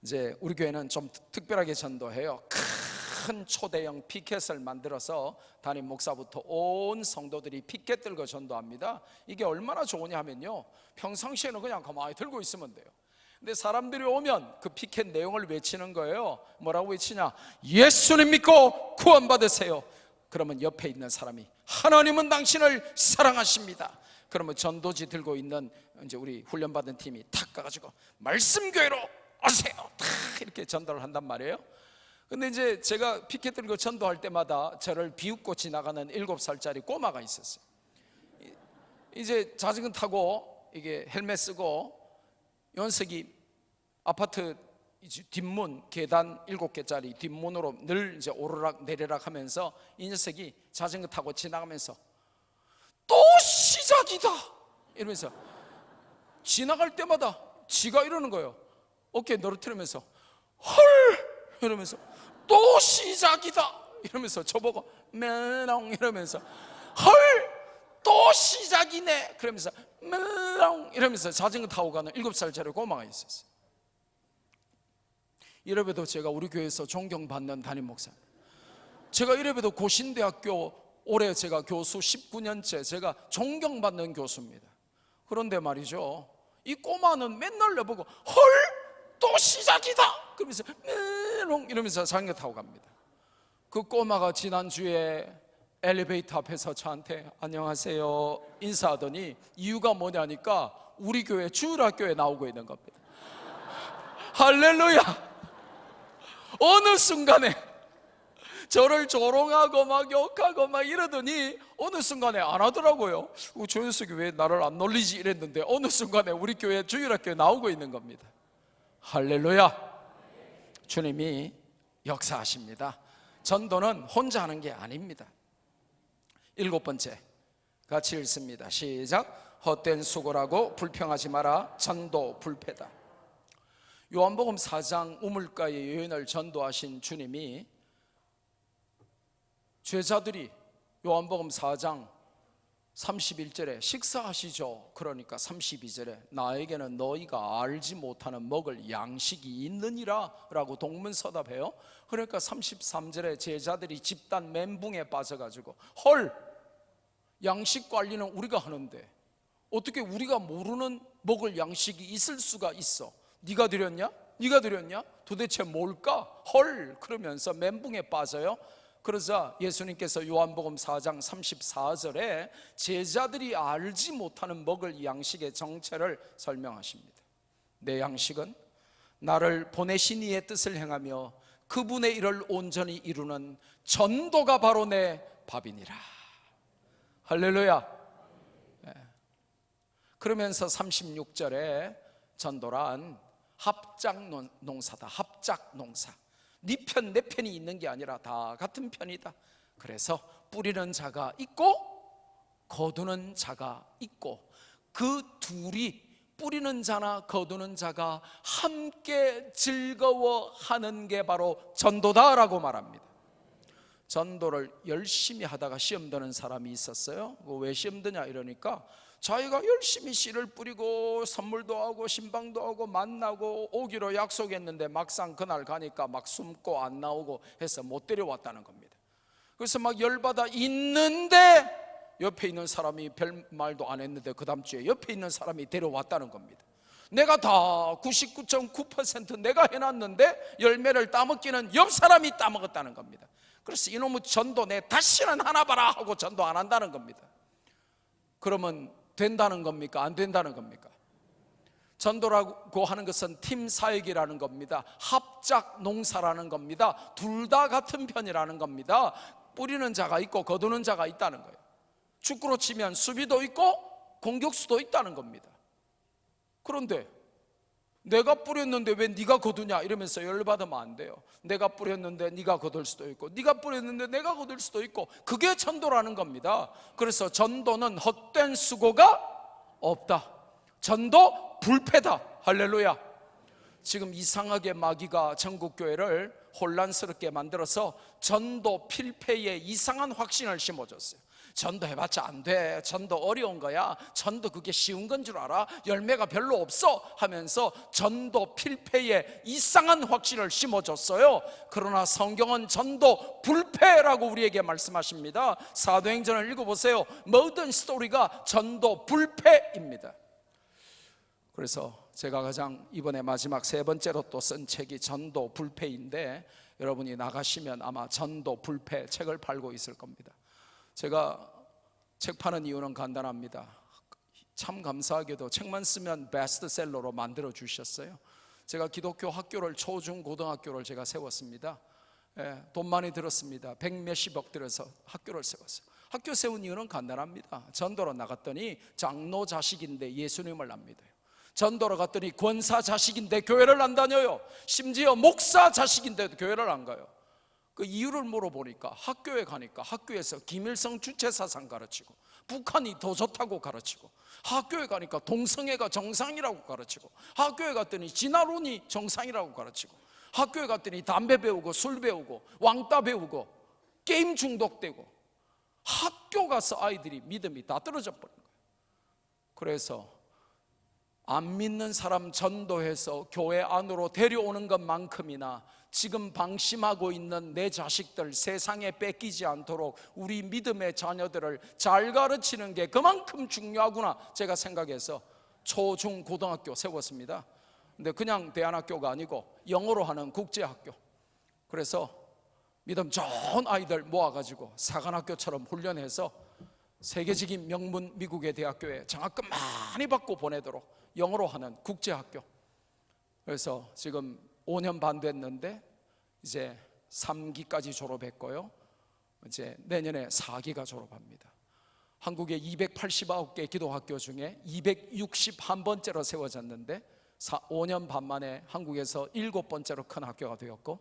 A: 이제 우리 교회는 좀 특별하게 전도해요. 큰 초대형 피켓을 만들어서 담임 목사부터 온 성도들이 피켓 들고 전도합니다. 이게 얼마나 좋으냐 하면요, 평상시에는 그냥 가만히 들고 있으면 돼요. 근데 사람들이 오면 그 피켓 내용을 외치는 거예요. 뭐라고 외치냐? 예수님 믿고 구원받으세요. 그러면 옆에 있는 사람이 하나님은 당신을 사랑하십니다. 그러면 전도지 들고 있는 이제 우리 훈련받은 팀이 탁 가가지고 말씀교회로 오세요. 탁 이렇게 전도를 한단 말이에요. 근데 이제 제가 피켓 들고 전도할 때마다 저를 비웃고 지나가는 7살짜리 꼬마가 있었어요. 이제 자전거 타고 이게 헬멧 쓰고 연석이 아파트 뒷문 계단 7개짜리 뒷문으로 늘 이제 오르락 내리락 하면서 이 녀석이 자전거 타고 지나가면서 또 시작이다 이러면서 지나갈 때마다 지가 이러는 거예요. 어깨 늘어뜨리면서 헐 이러면서 또 시작이다 이러면서 저보고 멜롱 이러면서 헐 또 시작이네 그러면서 멜롱 이러면서 자전거 타고 가는 7살짜리 꼬마가 있었어요. 이래봬도 제가 우리 교회에서 존경받는 담임 목사, 제가 이래봬도 고신대학교 올해 제가 교수 19년째 제가 존경받는 교수입니다. 그런데 말이죠, 이 꼬마는 맨날 내보고 헐 또 시작이다 그러면서 메롱 이러면서 자전거 타고 갑니다. 그 꼬마가 지난주에 엘리베이터 앞에서 저한테 안녕하세요 인사하더니 이유가 뭐냐니까 우리 교회 주일학교에 나오고 있는 겁니다. 할렐루야. 어느 순간에 저를 조롱하고 막 욕하고 막 이러더니 어느 순간에 안 하더라고요. 저 녀석이 왜 나를 안 놀리지 이랬는데 어느 순간에 우리 교회 주일학교에 나오고 있는 겁니다. 할렐루야. 주님이 역사하십니다. 전도는 혼자 하는 게 아닙니다. 7번째 같이 읽습니다. 시작. 헛된 수고라고 불평하지 마라. 전도 불패다. 요한복음 4장 우물가의 여인을 전도하신 주님이 제자들이 요한복음 4장 31절에 식사하시죠. 그러니까 32절에 나에게는 너희가 알지 못하는 먹을 양식이 있느니라 라고 동문서답해요. 그러니까 33절에 제자들이 집단 멘붕에 빠져가지고 헐 양식 관리는 우리가 하는데 어떻게 우리가 모르는 먹을 양식이 있을 수가 있어. 네가 드렸냐? 네가 드렸냐? 도대체 뭘까? 헐 그러면서 멘붕에 빠져요. 그러자 예수님께서 요한복음 4장 34절에 제자들이 알지 못하는 먹을 양식의 정체를 설명하십니다. 내 양식은 나를 보내신 이의 뜻을 행하며 그분의 일을 온전히 이루는 전도가 바로 내 밥이니라. 할렐루야. 그러면서 36절에 전도란 합작 농사다. 합작 농사. 네 편 내 편이 있는 게 아니라 다 같은 편이다. 그래서 뿌리는 자가 있고 거두는 자가 있고 그 둘이 뿌리는 자나 거두는 자가 함께 즐거워하는 게 바로 전도다라고 말합니다. 전도를 열심히 하다가 시험 드는 사람이 있었어요. 왜 시험 드냐 이러니까 자기가 열심히 씨를 뿌리고 선물도 하고 신방도 하고 만나고 오기로 약속했는데 막상 그날 가니까 막 숨고 안 나오고 해서 못 데려왔다는 겁니다. 그래서 막 열받아 있는데 옆에 있는 사람이 별 말도 안 했는데 그 다음 주에 옆에 있는 사람이 데려왔다는 겁니다. 내가 다 99.9% 내가 해놨는데 열매를 따먹기는 옆 사람이 따먹었다는 겁니다. 그래서 이놈의 전도 내 다시는 하나 봐라 하고 전도 안 한다는 겁니다. 그러면 된다는 겁니까? 안 된다는 겁니까? 전도라고 하는 것은 팀 사역이라는 겁니다. 합작 농사라는 겁니다. 둘 다 같은 편이라는 겁니다. 뿌리는 자가 있고 거두는 자가 있다는 거예요. 축구로 치면 수비도 있고 공격수도 있다는 겁니다. 그런데 내가 뿌렸는데 왜 네가 거두냐 이러면서 열받으면 안 돼요. 내가 뿌렸는데 네가 거둘 수도 있고 네가 뿌렸는데 내가 거둘 수도 있고 그게 전도라는 겁니다. 그래서 전도는 헛된 수고가 없다. 전도 불패다. 할렐루야. 지금 이상하게 마귀가 전국교회를 혼란스럽게 만들어서 전도 필패에 이상한 확신을 심어줬어요. 전도 해봤자 안 돼. 전도 어려운 거야. 전도 그게 쉬운 건 줄 알아. 열매가 별로 없어 하면서 전도 필패에 이상한 확신을 심어줬어요. 그러나 성경은 전도 불패라고 우리에게 말씀하십니다. 사도행전을 읽어보세요. 모든 스토리가 전도 불패입니다. 그래서 제가 가장 이번에 마지막 세 번째로 또 쓴 책이 전도 불패인데, 여러분이 나가시면 아마 전도 불패 책을 팔고 있을 겁니다. 제가 책 파는 이유는 간단합니다. 참 감사하게도 책만 쓰면 베스트셀러로 만들어 주셨어요. 제가 기독교 학교를, 초중 고등학교를 제가 세웠습니다. 돈 많이 들었습니다. 100몇십억 들여서 학교를 세웠어요. 학교 세운 이유는 간단합니다. 전도로 나갔더니 장로 자식인데 예수님을 안 믿어요. 전도로 갔더니 권사 자식인데 교회를 안 다녀요. 심지어 목사 자식인데도 교회를 안 가요. 그 이유를 물어보니까 학교에 가니까 학교에서 김일성 주체사상 가르치고, 북한이 더 좋다고 가르치고, 학교에 가니까 동성애가 정상이라고 가르치고, 학교에 갔더니 진화론이 정상이라고 가르치고, 학교에 갔더니 담배 배우고 술 배우고 왕따 배우고 게임 중독되고, 학교 가서 아이들이 믿음이 다 떨어져 버린 거예요. 그래서 안 믿는 사람 전도해서 교회 안으로 데려오는 것만큼이나 지금 방심하고 있는 내 자식들 세상에 뺏기지 않도록 우리 믿음의 자녀들을 잘 가르치는 게 그만큼 중요하구나 제가 생각해서 초, 중, 고등학교 세웠습니다. 근데 그냥 대안학교가 아니고 영어로 하는 국제학교. 그래서 믿음 좋은 아이들 모아가지고 사관학교처럼 훈련해서 세계적인 명문 미국의 대학교에 장학금 많이 받고 보내도록 영어로 하는 국제학교. 그래서 지금 5년 반 됐는데 이제 3기까지 졸업했고요, 이제 내년에 4기가 졸업합니다. 한국에 289개 기도학교 중에 261번째로 세워졌는데 5년 반 만에 한국에서 7번째로 큰 학교가 되었고,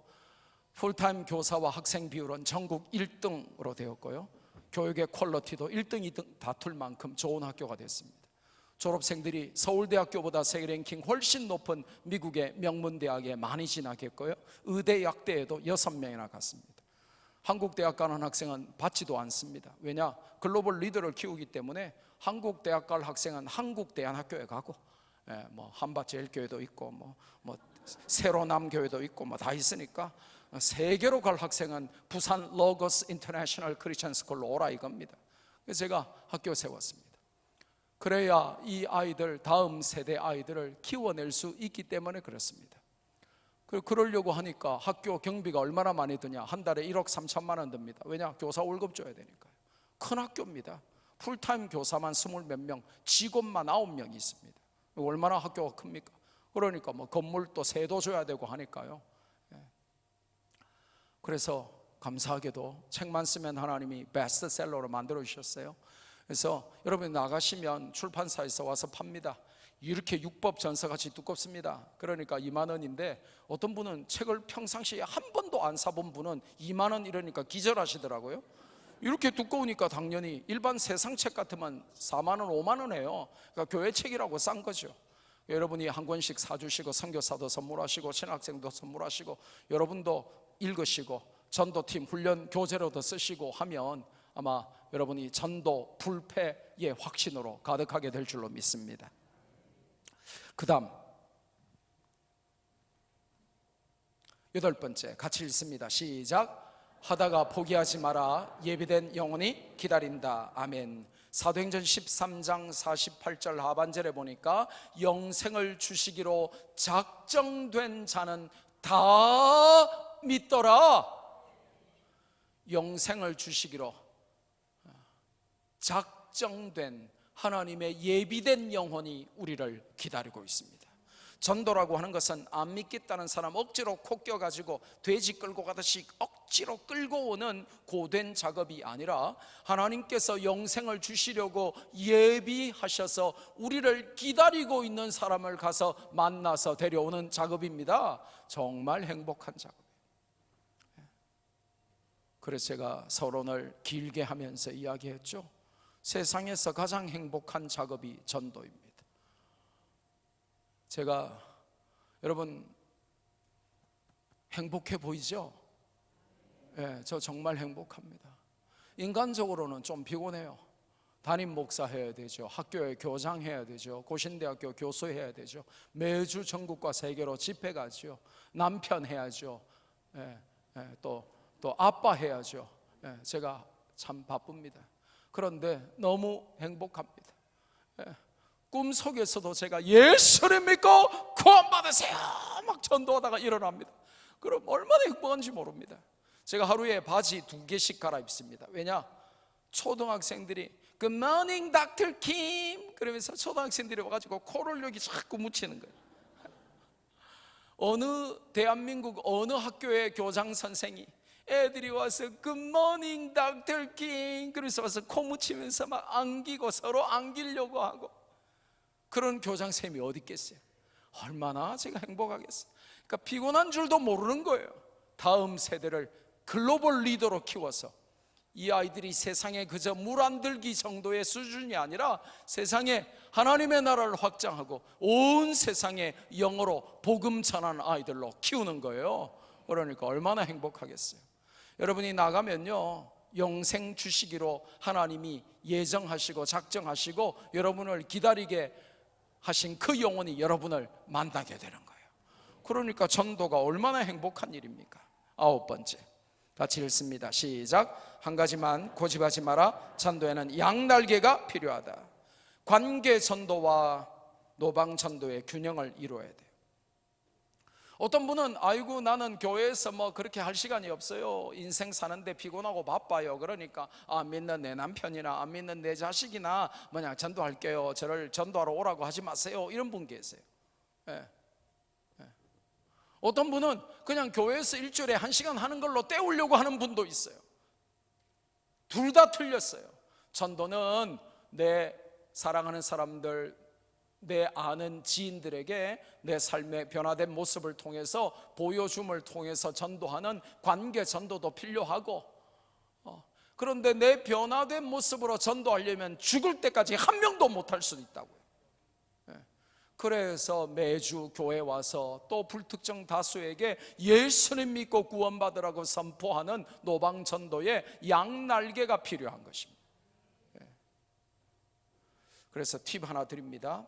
A: 풀타임 교사와 학생 비율은 전국 1등으로 되었고요, 교육의 퀄리티도 1등, 2등 다툴 만큼 좋은 학교가 됐습니다. 졸업생들이 서울대학교보다 세계 랭킹 훨씬 높은 미국의 명문대학에 많이 진학했고요, 의대 약대에도 6명이나 갔습니다. 한국 대학 가는 학생은 받지도 않습니다. 왜냐? 글로벌 리더를 키우기 때문에 한국 대학 갈 학생은 한국 대안학교에 가고, 뭐 한밭제일교회도 있고 뭐 세로남교회도 있고 뭐 다 있으니까 세계로 갈 학생은 부산 로고스 인터내셔널 크리스천 스쿨로 오라 이겁니다. 그래서 제가 학교 세웠습니다. 그래야 이 아이들, 다음 세대 아이들을 키워낼 수 있기 때문에 그렇습니다. 그러려고 하니까 학교 경비가 얼마나 많이 드냐? 한 달에 1억 3천만 원 듭니다. 왜냐? 교사 월급 줘야 되니까요. 큰 학교입니다. 풀타임 교사만 20몇 명, 직원만 9명이 있습니다. 얼마나 학교가 큽니까? 그러니까 뭐 건물도 세도 줘야 되고 하니까요. 그래서 감사하게도 책만 쓰면 하나님이 베스트셀러로 만들어 주셨어요. 그래서 여러분 나가시면 출판사에서 와서 팝니다. 이렇게 육법 전서같이 두껍습니다. 그러니까 2만 원인데 어떤 분은 책을 평상시에 한 번도 안 사본 분은 2만 원 이러니까 기절하시더라고요. 이렇게 두꺼우니까 당연히 일반 세상 책 같으면 4만 원, 5만 원 해요. 그러니까 교회 책이라고 싼 거죠. 여러분이 한 권씩 사주시고 선교사도 선물하시고 신학생도 선물하시고 여러분도 읽으시고 전도팀 훈련 교재로도 쓰시고 하면 아마 여러분이 전도 불패의 확신으로 가득하게 될 줄로 믿습니다. 그 다음 8번째 같이 읽습니다. 시작. 하다가 포기하지 마라. 예비된 영혼이 기다린다. 아멘. 사도행전 13장 48절 하반절에 보니까 영생을 주시기로 작정된 자는 다 믿더라. 영생을 주시기로 작정된 하나님의 예비된 영혼이 우리를 기다리고 있습니다. 전도라고 하는 것은 안 믿겠다는 사람 억지로 코 껴가지고 돼지 끌고 가듯이 억지로 끌고 오는 고된 작업이 아니라 하나님께서 영생을 주시려고 예비하셔서 우리를 기다리고 있는 사람을 가서 만나서 데려오는 작업입니다. 정말 행복한 작업이에요. 그래서 제가 서론을 길게 하면서 이야기했죠. 세상에서 가장 행복한 작업이 전도입니다. 제가 여러분 행복해 보이죠? 저 정말 행복합니다. 인간적으로는 좀 피곤해요. 담임 목사 해야 되죠. 학교에 교장 해야 되죠. 고신대학교 교수 해야 되죠. 매주 전국과 세계로 집회 가죠. 남편 해야죠. 또 아빠 해야죠. 제가 참 바쁩니다. 그런데 너무 행복합니다. 꿈속에서도 제가 예수를 믿고 구원받으세요 막 전도하다가 일어납니다. 그럼 얼마나 행복한지 모릅니다. 제가 하루에 바지 2개씩 갈아입습니다. 왜냐? 초등학생들이 Good morning, Dr. Kim 그러면서 초등학생들이 와가지고 코를 여기 자꾸 묻히는 거예요. 어느 대한민국 어느 학교의 교장 선생이 애들이 와서 Good morning, Dr. Kim 그래서 와서 코 묻히면서 막 안기고 서로 안기려고 하고, 그런 교장 선생님이 어디 있겠어요? 얼마나 제가 행복하겠어요. 그러니까 피곤한 줄도 모르는 거예요. 다음 세대를 글로벌 리더로 키워서 이 아이들이 세상에 그저 물 안 들기 정도의 수준이 아니라 세상에 하나님의 나라를 확장하고 온 세상에 영어로 복음 전하는 아이들로 키우는 거예요. 그러니까 얼마나 행복하겠어요. 여러분이 나가면요 영생 주시기로 하나님이 예정하시고 작정하시고 여러분을 기다리게 하신 그 영혼이 여러분을 만나게 되는 거예요. 그러니까 전도가 얼마나 행복한 일입니까? 9번째, 같이 읽습니다. 시작. 한 가지만 고집하지 마라. 전도에는 양날개가 필요하다. 관계 전도와 노방 전도의 균형을 이루어야 돼요. 어떤 분은 아이고 나는 교회에서 뭐 그렇게 할 시간이 없어요, 인생 사는데 피곤하고 바빠요, 그러니까 안 믿는 내 남편이나 안 믿는 내 자식이나 뭐냐 전도할게요, 저를 전도하러 오라고 하지 마세요, 이런 분 계세요. 예. 어떤 분은 그냥 교회에서 일주일에 1시간 하는 걸로 때우려고 하는 분도 있어요. 둘 다 틀렸어요. 전도는 내 사랑하는 사람들, 내 아는 지인들에게 내 삶의 변화된 모습을 통해서 보여줌을 통해서 전도하는 관계 전도도 필요하고, 그런데 내 변화된 모습으로 전도하려면 죽을 때까지 한 명도 못할 수도 있다고요. 그래서 매주 교회 와서 또 불특정 다수에게 예수님 믿고 구원받으라고 선포하는 노방전도에 양날개가 필요한 것입니다. 그래서 팁 하나 드립니다.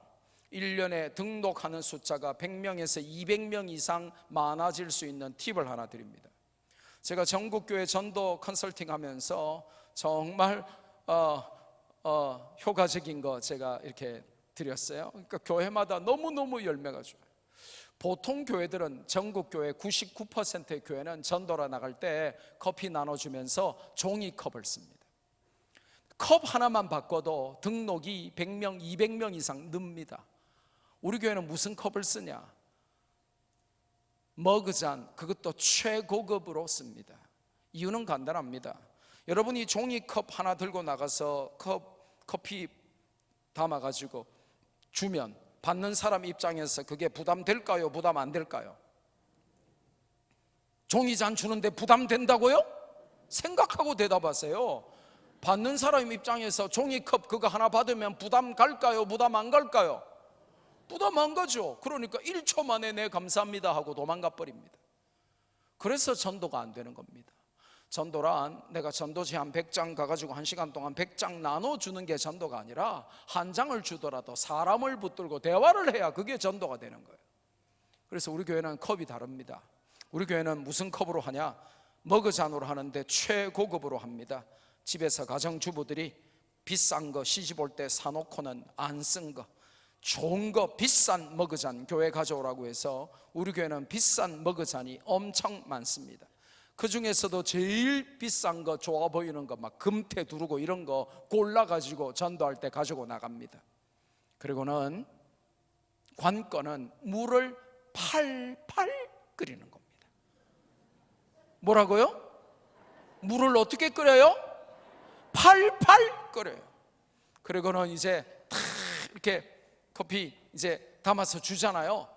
A: 1년에 등록하는 숫자가 100명에서 200명 이상 많아질 수 있는 팁을 하나 드립니다. 제가 전국교회 전도 컨설팅 하면서 정말 효과적인 거 제가 이렇게 드렸어요. 그러니까 교회마다 너무너무 열매가 좋아요. 보통 교회들은 전국교회 99%의 교회는 전도라 나갈 때 커피 나눠주면서 종이컵을 씁니다. 컵 하나만 바꿔도 등록이 100명, 200명 이상 늡니다. 우리 교회는 무슨 컵을 쓰냐? 머그잔, 그것도 최고급으로 씁니다. 이유는 간단합니다. 여러분이 종이컵 하나 들고 나가서 커피 담아가지고 주면 받는 사람 입장에서 그게 부담될까요? 부담 안 될까요? 종이잔 주는데 부담된다고요? 생각하고 대답하세요. 받는 사람 입장에서 종이컵 그거 하나 받으면 부담 갈까요? 부담 안 갈까요? 부담 안 가죠. 그러니까 1초 만에 네 감사합니다 하고 도망가 버립니다. 그래서 전도가 안 되는 겁니다. 전도란 내가 전도지 한 100장 가가지고 1시간 동안 100장 나눠주는 게 전도가 아니라 한 장을 주더라도 사람을 붙들고 대화를 해야 그게 전도가 되는 거예요. 그래서 우리 교회는 컵이 다릅니다. 우리 교회는 무슨 컵으로 하냐? 머그잔으로 하는데 최고급으로 합니다. 집에서 가정주부들이 비싼 거 시집 올 때 사놓고는 안 쓴 거, 좋은 거 비싼 머그잔 교회 가져오라고 해서 우리 교회는 비싼 머그잔이 엄청 많습니다. 그 중에서도 제일 비싼 거, 좋아 보이는 거, 막 금태 두르고 이런 거 골라가지고 전도할 때 가지고 나갑니다. 그리고는 관건은 물을 팔팔 끓이는 겁니다. 뭐라고요? 물을 어떻게 끓여요? 팔팔 끓여요. 그리고는 이제 탁 이렇게 커피 이제 담아서 주잖아요.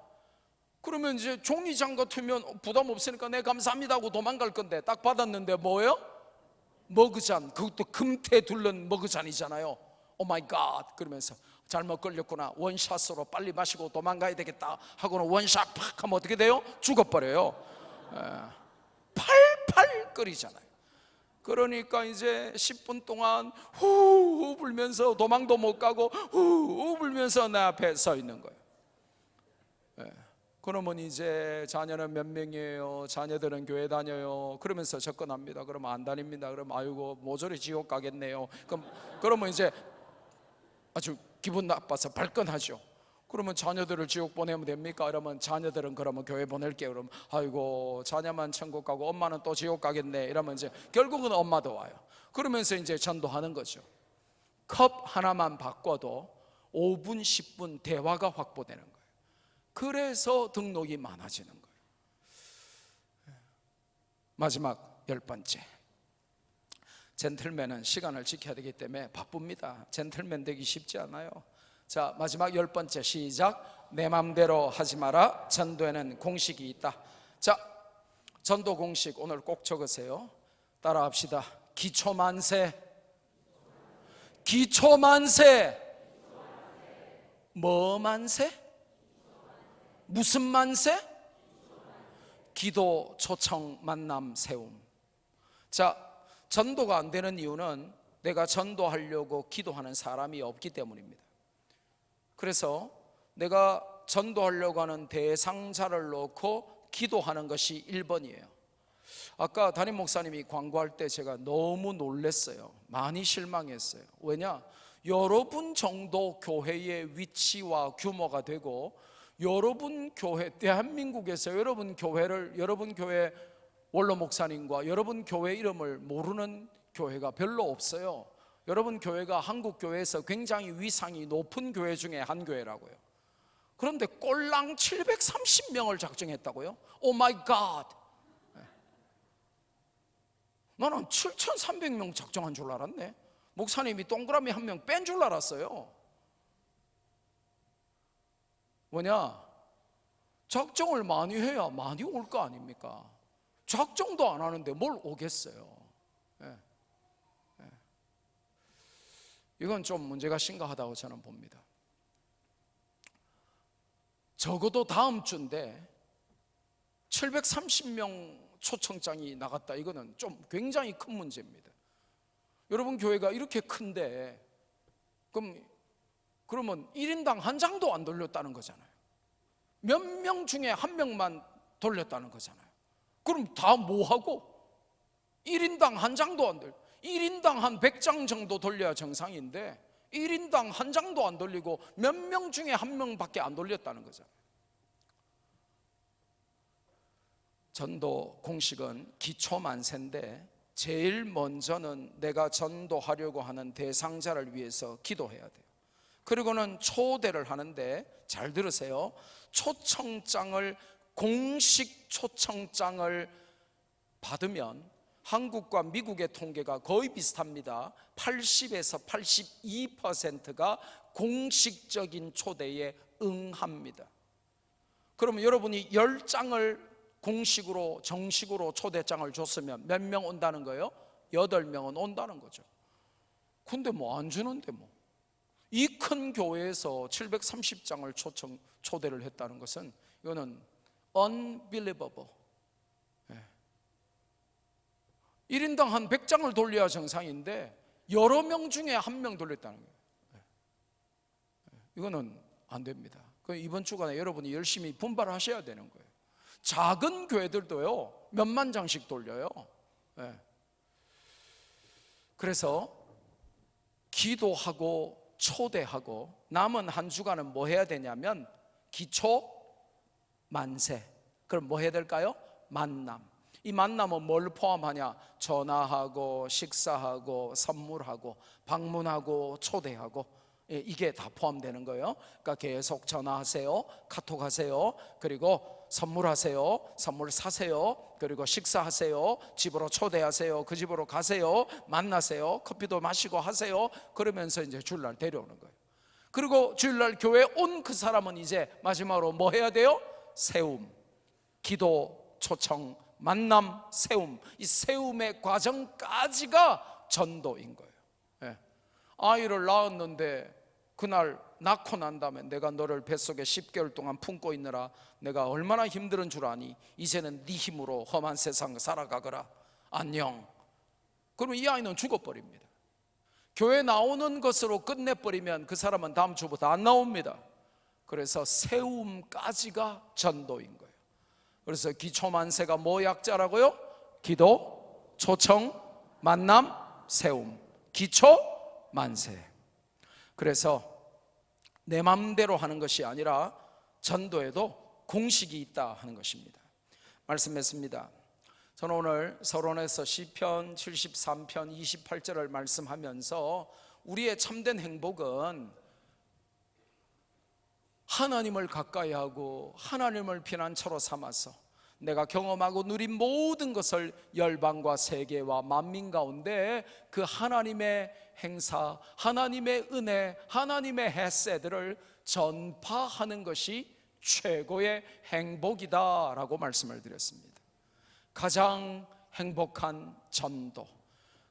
A: 그러면 이제 종이장 같으면 부담 없으니까 네 감사합니다 하고 도망갈 건데 딱 받았는데 뭐예요? 머그잔, 그것도 금태 둘른 머그잔이잖아요. 오 마이 갓 그러면서 잘못 걸렸구나, 원샷으로 빨리 마시고 도망가야 되겠다 하고는 원샷 팍 하면 어떻게 돼요? 죽어버려요. 팔팔 끓이잖아요. 그러니까 이제 10분 동안 후 불면서 도망도 못 가고 후 불면서 내 앞에 서 있는 거예요. 그러면 이제 자녀는 몇 명이에요? 자녀들은 교회 다녀요. 그러면서 접근합니다. 그러면 안 다닙니다. 그러면 아이고 모조리 지옥 가겠네요. 그러면 이제 아주 기분 나빠서 발끈하죠. 그러면 자녀들을 지옥 보내면 됩니까? 그러면 자녀들은 그러면 교회 보낼게요. 그러면 아이고 자녀만 천국 가고 엄마는 또 지옥 가겠네. 이러면 이제 결국은 엄마도 와요. 그러면서 이제 전도하는 거죠. 컵 하나만 바꿔도 5분 10분 대화가 확보되는 거예요. 그래서 등록이 많아지는 거예요. 마지막 10번째, 젠틀맨은 시간을 지켜야 되기 때문에 바쁩니다. 젠틀맨 되기 쉽지 않아요. 자, 마지막 10번째 시작. 내 맘대로 하지 마라. 전도에는 공식이 있다. 자, 전도 공식 오늘 꼭 적으세요. 따라 합시다. 기초만세. 기초만세. 뭐 만세? 무슨 만세? 기도, 초청, 만남, 세움. 자, 전도가 안 되는 이유는 내가 전도하려고 기도하는 사람이 없기 때문입니다. 그래서 내가 전도하려고 하는 대상자를 놓고 기도하는 것이 1번이에요. 아까 담임 목사님이 광고할 때 제가 너무 놀랐어요. 많이 실망했어요. 왜냐? 여러분 정도 교회의 위치와 규모가 되고 여러분 교회, 대한민국에서 여러분 교회 원로 목사님과 여러분 교회 이름을 모르는 교회가 별로 없어요. 여러분 교회가 한국 교회에서 굉장히 위상이 높은 교회 중에 한 교회라고요. 그런데 꼴랑 730명을 작정했다고요? 오 마이 갓. 나는 7,300명 작정한 줄 알았네. 목사님이 동그라미 한 명 뺀 줄 알았어요. 뭐냐? 작정을 많이 해야 많이 올 거 아닙니까? 작정도 안 하는데 뭘 오겠어요. 이건 좀 문제가 심각하다고 저는 봅니다. 적어도 다음 주인데 730명 초청장이 나갔다. 이거는 좀 굉장히 큰 문제입니다. 여러분 교회가 이렇게 큰데 그러면 1인당 한 장도 안 돌렸다는 거잖아요. 몇 명 중에 한 명만 돌렸다는 거잖아요. 그럼 다 뭐하고? 1인당 한 장도 안 돌려. 1인당 한 100장 정도 돌려야 정상인데 1인당 한 장도 안 돌리고 몇 명 중에 한 명밖에 안 돌렸다는 거잖아요. 전도 공식은 기초만세인데 제일 먼저는 내가 전도하려고 하는 대상자를 위해서 기도해야 돼요. 그리고는 초대를 하는데 잘 들으세요. 초청장을 공식 초청장을 받으면 한국과 미국의 통계가 거의 비슷합니다. 80에서 82%가 공식적인 초대에 응합니다. 그러면 여러분이 10장을 공식으로 정식으로 초대장을 줬으면 몇 명 온다는 거예요? 8명은 온다는 거죠. 근데 뭐 안 주는데 뭐. 이 큰 교회에서 730장을 초대를 했다는 것은 이거는 unbelievable. 1인당 한 100장을 돌려야 정상인데 여러 명 중에 한 명 돌렸다는 거예요. 이거는 안 됩니다. 이번 주간에 여러분이 열심히 분발하셔야 되는 거예요. 작은 교회들도요 몇만 장씩 돌려요. 그래서 기도하고 초대하고 남은 한 주간은 뭐 해야 되냐면 기초 만세. 그럼 뭐 해야 될까요? 만남. 이 만남은 뭘 포함하냐? 전화하고 식사하고 선물하고 방문하고 초대하고, 이게 다 포함되는 거예요. 그러니까 계속 전화하세요, 카톡하세요, 그리고 선물하세요, 선물 사세요, 그리고 식사하세요, 집으로 초대하세요, 그 집으로 가세요, 만나세요, 커피도 마시고 하세요. 그러면서 이제 주일날 데려오는 거예요. 그리고 주일날 교회에 온 그 사람은 이제 마지막으로 뭐 해야 돼요? 세움, 기도, 초청, 만남, 세움. 이 세움의 과정까지가 전도인 거예요. 아이를 낳았는데 그날 낳고 난 다음에 내가 너를 뱃속에 10개월 동안 품고 있느라 내가 얼마나 힘든 줄 아니? 이제는 네 힘으로 험한 세상 살아가거라. 안녕. 그러면 이 아이는 죽어버립니다. 교회 나오는 것으로 끝내버리면 그 사람은 다음 주부터 안 나옵니다. 그래서 세움까지가 전도인 거예요. 그래서 기초만세가 뭐 약자라고요? 기도, 초청, 만남, 세움. 기초만세. 그래서 내 맘대로 하는 것이 아니라 전도에도 공식이 있다 하는 것입니다. 말씀했습니다. 저는 오늘 서론에서 시편 73편 28절을 말씀하면서 우리의 참된 행복은 하나님을 가까이 하고 하나님을 피난처로 삼아서 내가 경험하고 누린 모든 것을 열방과 세계와 만민 가운데 그 하나님의 행사, 하나님의 은혜, 하나님의 헤세드를 전파하는 것이 최고의 행복이다라고 말씀을 드렸습니다. 가장 행복한 전도,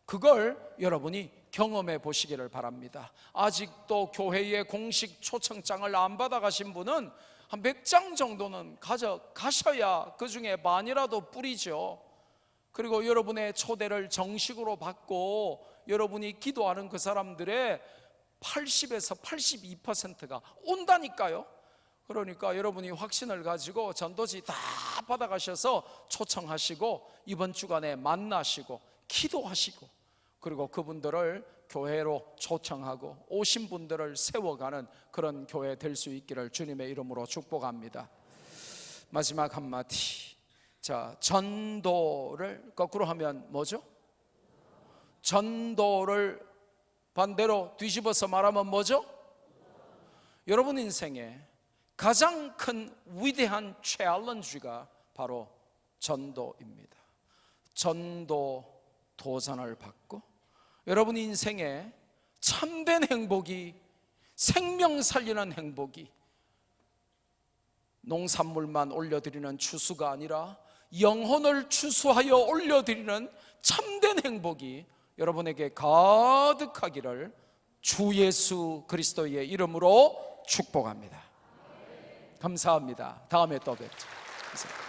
A: 그걸 여러분이 경험해 보시기를 바랍니다. 아직도 교회의 공식 초청장을 안 받아 가신 분은 한 100장 정도는 가져가셔야 그 중에 반이라도 뿌리죠. 그리고 여러분의 초대를 정식으로 받고 여러분이 기도하는 그 사람들의 80에서 82%가 온다니까요. 그러니까 여러분이 확신을 가지고 전도지 다 받아가셔서 초청하시고 이번 주간에 만나시고 기도하시고, 그리고 그분들을 교회로 초청하고 오신 분들을 세워가는 그런 교회 될 수 있기를 주님의 이름으로 축복합니다. 마지막 한마디. 자, 전도를 거꾸로 하면 뭐죠? 전도를 반대로 뒤집어서 말하면 뭐죠? 여러분 인생에 가장 큰 위대한 챌린지가 바로 전도입니다. 전도 도전을 받고 여러분 인생에 참된 행복이, 생명 살리는 행복이 농산물만 올려드리는 추수가 아니라 영혼을 추수하여 올려드리는 참된 행복이 여러분에게 가득하기를 주 예수 그리스도의 이름으로 축복합니다. 감사합니다. 다음에 또 뵙죠. 감사합니다.